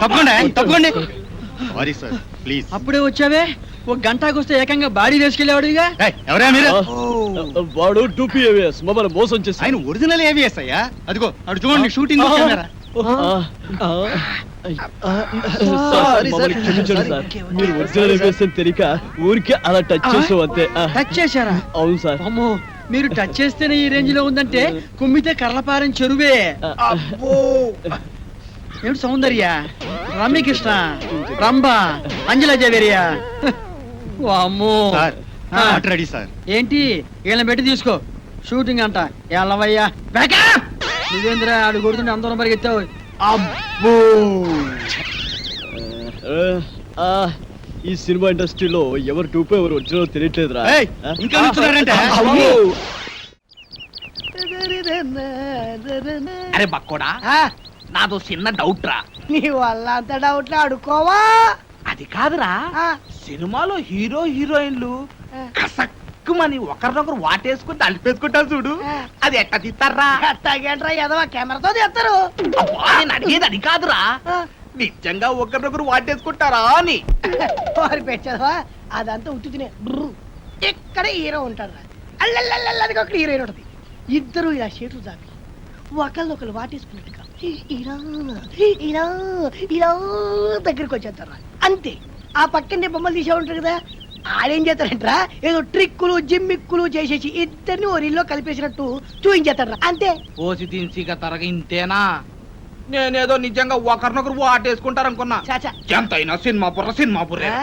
Speaker 9: తప్పకుండా
Speaker 3: సారీ సార్ ప్లీజ్.
Speaker 9: అప్పుడే వచ్చావే ఒక గంటకు వస్తే ఏకంగా బాడీ వేసుకెళ్ళేవాడుగా
Speaker 3: ఎవరా మీరు?
Speaker 11: వాడు టూపీ ఏవిఎస్ మమ్మల్ని మోసం చేసి
Speaker 3: ఆయన ఒరిజినల్ ఏవిఎస్ అయ్యా. అదిగో అటు చూడండి షూటింగ్
Speaker 11: క్షమించండి సార్ మీరు ఒరిజినల్ ఏవిఎస్ అని తెలియక ఊరికే అలా టచ్ చేసాం అంతే
Speaker 9: టచ్ చేశారా?
Speaker 11: అవును సార్.
Speaker 9: అమ్మో మీరు టచ్ చేస్తేనే ఈ రేంజ్ లో ఉందంటే కుమ్మితే కర్లపారం చెరువే. ఏమిటి సౌందర్య, రమ్యకృష్ణ, రంభ, అంజలా జవేరియా. అమ్మో
Speaker 3: రెడీ సార్.
Speaker 9: ఏంటి వీళ్ళని పెట్టి తీసుకో షూటింగ్ అంట. ఎల్లవయ్యా నువ్వేంద్ర ఆడు కొడుతుంటే అందరం పరిగెత్తావు. అబ్బో
Speaker 11: ఈ సినిమా ఇండస్ట్రీలో ఎవరు టూపీ ఎవరు ఒరిజినల్ తెలియట్లేదురా.
Speaker 3: ఇంకా నిల్చున్నారంటే?
Speaker 1: అరే బక్కోడా, నాదో చిన్న డౌట్ రా.
Speaker 10: నీ వల్ల అంత డౌట్లు అడుకోవా.
Speaker 1: అది కాదురా, సినిమాలో హీరో హీరోయిన్లు కసక్కుమని ఒకరినొకరు వాటేసుకుని తలిపేసుకుంటారు చూడు, అది ఎట్ట తీస్తారా?
Speaker 10: అట్టాగేంట్రా ఎదవా కెమెరాతో తీస్తారు.
Speaker 1: నేను అడిగేది అది కాదురా, నిజంగా ఒకరినొకరు వాటేసుకుంటారా అని.
Speaker 10: వారి పెట్టదవా అదంతా ఉట్టినే. ఇక్కడ హీరో ఉంటాడు, అల్లల్లల్లది ఒక హీరోయిన్ ఉంటుంది. ఇద్దరు ఇలా షేట్లు చాపి ఒకళ్ళొకరు వాటేసుకున్నట్టుగా ఇలా ఇలా ఇలా దగ్గరికి వచ్చేస్తారు. అంతే. ఆ పక్కనే బొమ్మలు తీసే ఉంటారు కదా, ఆడేం చేస్తారంటరా ఏదో ట్రిక్కులు జిమ్మిక్కులు చేసేసి ఇద్దరిని ఓ రీల్లో కలిపేసినట్టు చూపించేస్తాడు. అంతే.
Speaker 1: ఓసి తిన్సిగా తరగ ఇంతేనా? నేనేదో నిజంగా ఒకరినొకరు వాటేసుకుంటారనుకున్నా.
Speaker 10: చాచా
Speaker 1: ఎంతైనా సినిమా బుర్రే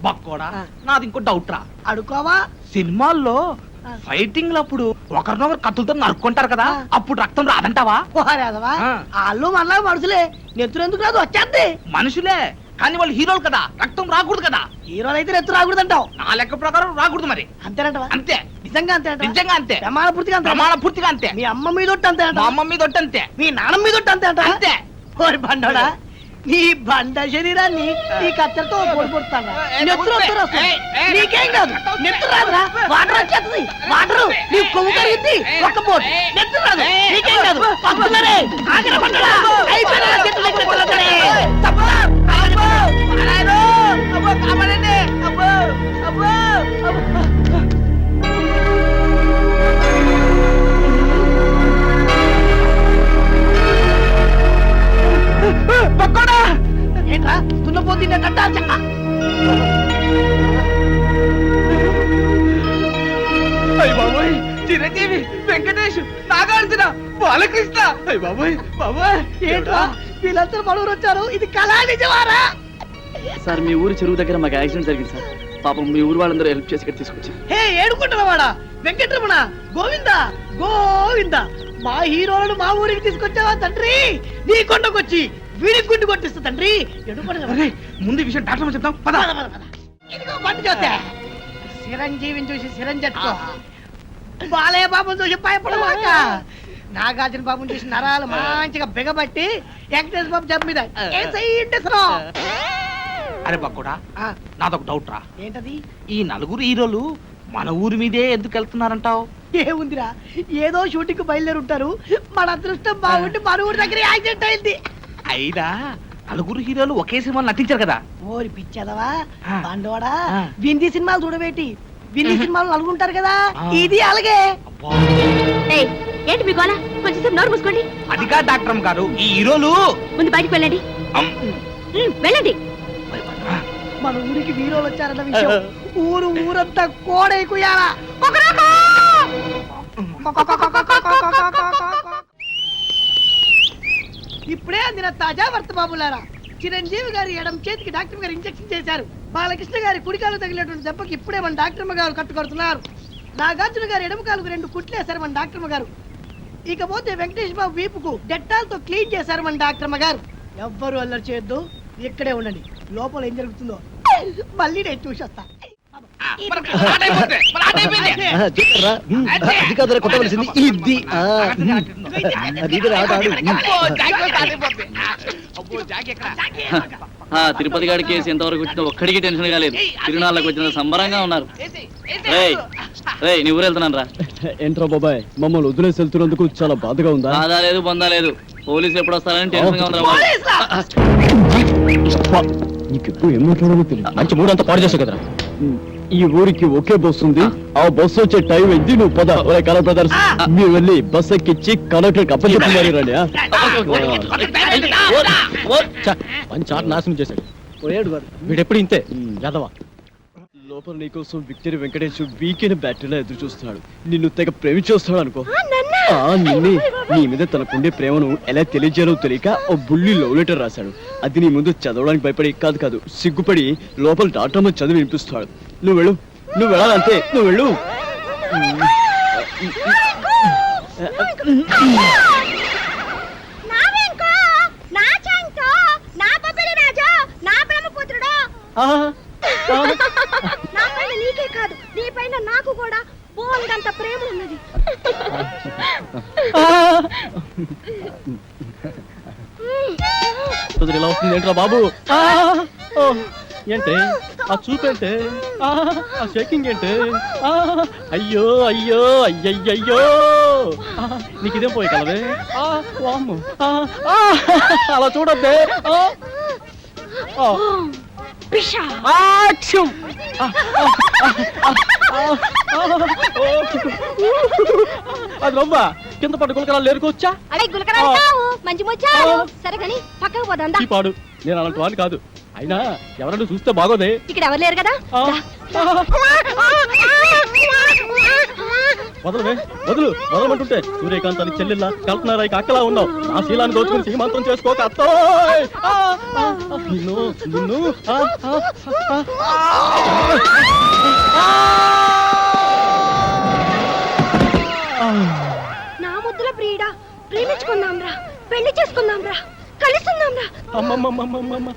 Speaker 1: బక్కోడా. నాది ఇంకో డౌట్ రా.
Speaker 10: అడుకోవా.
Speaker 1: సినిమాల్లో ఫైటింగ్ అప్పుడు ఒకరినొకరు కత్తులతో నరుక్కుంటారు కదా, అప్పుడు రక్తం రాదంటావా?
Speaker 10: పోరాదవా వాళ్ళు మనలా మనుషులే, నెత్తురు ఎందుకు రాదు వచ్చేద్ది.
Speaker 1: మనుషులే కానీ వాళ్ళు హీరోలు కదా, రక్తం రాకూడదు కదా.
Speaker 10: హీరోలు అయితే నెత్తు రాకూడదు అంటావు.
Speaker 1: నా లెక్క ప్రకారం రాకూడదు మరి.
Speaker 10: అంతేనంటవా?
Speaker 1: అంతే.
Speaker 10: నిజంగా అంతే.
Speaker 1: నిజంగా అంతే.
Speaker 10: ప్రమాణ పూర్తిగా అంతే.
Speaker 1: ప్రమాణ పూర్తిగా అంతే.
Speaker 10: మీ అమ్మ మీద ఒట్టు అంతే అంట.
Speaker 1: మా అమ్మ మీద ఒట్టు అంతే.
Speaker 10: మీ నాన్న మీద ఒట్టు అంతే అంట.
Speaker 1: అంతే.
Speaker 10: ఓరి బండోడా, నీ బండ శరీరాన్ని నీ కత్తెరతో పొడిపోతాను. నెత్తురు నీకేం కాదు, నెత్తురు రాదురా, వాటర్ వచ్చేస్తుంది. వాటర్ నీ కొవ్వు కరిగింది ఒక్క పోటు. నెత్తురు రాదు, నీకేం కాదు. పట్టుకున్నారే ఆగిన బండోడా, అయిపోయినా చేతులు దగ్గర కొల్లతనే. తప్పురా. అబ్బో నాయనో, అబ్బో కాపాడండి. అబ్బో అబ్బో అబ్బో. పక్కోడా ఏంట్రా తున్నపోతుండే కట్టా చెక్క. అయ్య బాబోయ్, చిరంజీవి, వెంకటేష్, నాగార్జున, బాలకృష్ణ. అయ్య బాబోయ్ బాబోయ్, ఏంట్రా వీళ్ళందరూ మనూరు వచ్చారు. ఇది కళా నిజమారా?
Speaker 11: సార్ మీ ఊరి చెరువు దగ్గర మాకు యాక్సిడెంట్ జరిగింది సార్. పాపం మీ ఊరు వాళ్ళందరూ హెల్ప్ చేసి ఇక్కడ తీసుకొచ్చారు.
Speaker 10: హే ఏడుకుంటున్నవాడా వెంకటరమణ, గోవిందా గోవిందా, మా హీరోలను మా ఊరికి తీసుకొచ్చావా తండ్రి? నీ కొండకొచ్చి వీడికి గుండు కొట్టిస్తా తండ్రి.
Speaker 1: ముందు ఈ విషయం డాక్టర్ చెప్తాం. పద.
Speaker 10: ఇదిగో బండి చూస్తే చిరంజీవిని చూసి చిరంజట్టుకో, బాలయ్య బాబుని చూసి భయపడమాక, నాగార్జున బాబుని చూసి నరాలు మంచిగా బిగబట్టి వెంకటేశ్వర బాబు జబ్బు మీద
Speaker 1: అరే బక్కుడా, నాదొక డౌట్ రా.
Speaker 10: ఏంటది?
Speaker 1: ఈ నలుగురు హీరోలు మన ఊరి మీదే ఎందుకు వెళ్తున్నారంటావు?
Speaker 10: ఏముందిరా, ఏదో షూటింగ్ బయలుదేరి ఉంటారు. మన అదృష్టం బాగుండి మన ఊరి దగ్గర యాక్సిడెంట్ అయింది.
Speaker 1: అయినా నలుగురు హీరోలు ఒకే సినిమాలు నటించారు కదా.
Speaker 10: ఓరి పిచ్చదవా బండోడా, వింది సినిమాలు చూడబెట్టి వింది సినిమాలు నలుగుంటారు కదా, ఇది అలాగే.
Speaker 6: ఏంటి మీ గోల? కొంచెం నోరు మూసుకోండి.
Speaker 1: అది కాదు డాక్టర్ గారు, ఈ హీరోలు
Speaker 6: ముందు బయటికి వెళ్ళండి. వెళ్ళండి.
Speaker 10: మన ఊరికి హీరోలు వచ్చారన్న విషయం ఊరంతా కోడైకుయాలా. ఇప్పుడే అందిన తాజా వర్తమానులారా, చిరంజీవి గారి ఎడం చేతికి డాక్టర్ గారు ఇంజెక్షన్ చేశారు. బాలకృష్ణ గారి కుడికాలు తగిలినటువంటి దెబ్బకి ఇప్పుడే మన డాక్టర్ గారు కట్టుకొడుతున్నారు. నాగార్జున గారు ఎడమ కాలుకు 2 కుట్లేశారు మన డాక్టర్ గారు. ఇకపోతే వెంకటేష్ బాబు వీపుకు డెట్టాల్ తో క్లీన్ చేశారు మన డాక్టర్ గారు. ఎవ్వరు అల్లరి చేయొద్దు, ఇక్కడే ఉండండి. లోపల ఏం జరుగుతుందో మళ్ళీ నేను చూసొస్తా.
Speaker 11: అది కాదురా కొట్టవలసింది ఇది తిరుపతి గారి కేసు ఎంతవరకు వచ్చినా ఒక్కడికి టెన్షన్ కాలేదు. తిరునాళ్ళకి వచ్చిన సంబరంగా ఉన్నారు. రేయ్ నీ ఊరు వెళ్తున్నాను రా.
Speaker 9: ఏంట్రా బాబాయ్, మమ్మల్ని వదిలేసి వెళ్తున్నందుకు చాలా బాధగా ఉందా?
Speaker 11: బాధ లేదు బందా లేదు. పోలీసులు ఎప్పుడు వస్తారని టెన్షన్ గా ఉన్నారు.
Speaker 9: నీకు ఎప్పుడు ఏం మాట్లాడాలో తెలియదు. మంచి మూడు అంతా పాడు చేసావు కదరా. ఈ ఊరికి ఒకే బస్సు ఉంది, ఆ బస్సు వచ్చే టైం అయింది. నువ్వు పద. కలర్ బ్రదర్స్, మీరు వెళ్ళి బస్ ఎక్కిచ్చి కండక్టర్ అప్పచెప్పి రండి. మంచి ఆట నాశనం చేశాడు. పోయాడు వాడు. వీడెప్పుడు ఇంతే యాదవా. లోపల నీకోసం విక్టరీ వెంకటేష్ వీకెండ్ బ్యాటరీలో ఎదురు చూస్తున్నాడు. నిన్ను తెగ ప్రేమించేస్తాడు అనుకో. నిన్నే నీ మీద తనకుండే ప్రేమను ఎలా తెలియజేయాలో తెలియక ఓ బుల్లి లవ్ లెటర్ రాశాడు. అది నీ ముందు చదవడానికి భయపడి కాదు సిగ్గుపడి లోపల డాక్టర్ చదివి వినిపిస్తాడు. నువ్వు వెళ్ళు, నువ్వు వెళ్ళాలంతే, నువ్వు వెళ్ళు.
Speaker 6: నీకే కాదు, నీ పైన నాకు కూడా బోల్డంత ప్రేమ ఉన్నది.
Speaker 11: ఇలా వస్తుంది ఏంట్రా బాబు? ఏంటే ఆ చూపేంటే, ఆ షేకింగ్ ఏంటే? అయ్యో అయ్యో అయ్యయ్యో, నీకు ఇదేం పోయి కలవే. అలా చూడద్దే. అది రవ్వ కింద పట్టు గులకరాలు లేరుకోవచ్చా?
Speaker 6: అడే గులకరాలు మంచి ముచ్చావు. సరే కానీ పక్కకు పోదా.
Speaker 11: ఈ పాడు నేను అలాంటి వాడిని కాదు. అయినా ఎవరైనా చూస్తే బాగోదే.
Speaker 6: ఇక్కడ ఎవరు లేరు కదా.
Speaker 11: వదలవే, వదలమంటుంటే సూర్యకాంతాన్ని చెల్లెల్లా కల్పనారా అక్కలా ఉన్నావు. నా శీలాన్ని దోచుకుని సీమంతం చేసుకోక అత్తో. నిన్ను నిన్ను
Speaker 6: నా ముద్దుల ప్రియుడా, ప్రేమించుకుందాం రా, పెళ్లి చేసుకుందాం రా, కలుసుకుందాం రా.
Speaker 11: అమ్మమ్మమ్మమ్మమ్మ,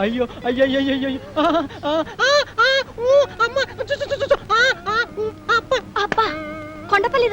Speaker 11: అయ్యో అయ్యయ్యో,
Speaker 6: అబ్బా కొండపల్లి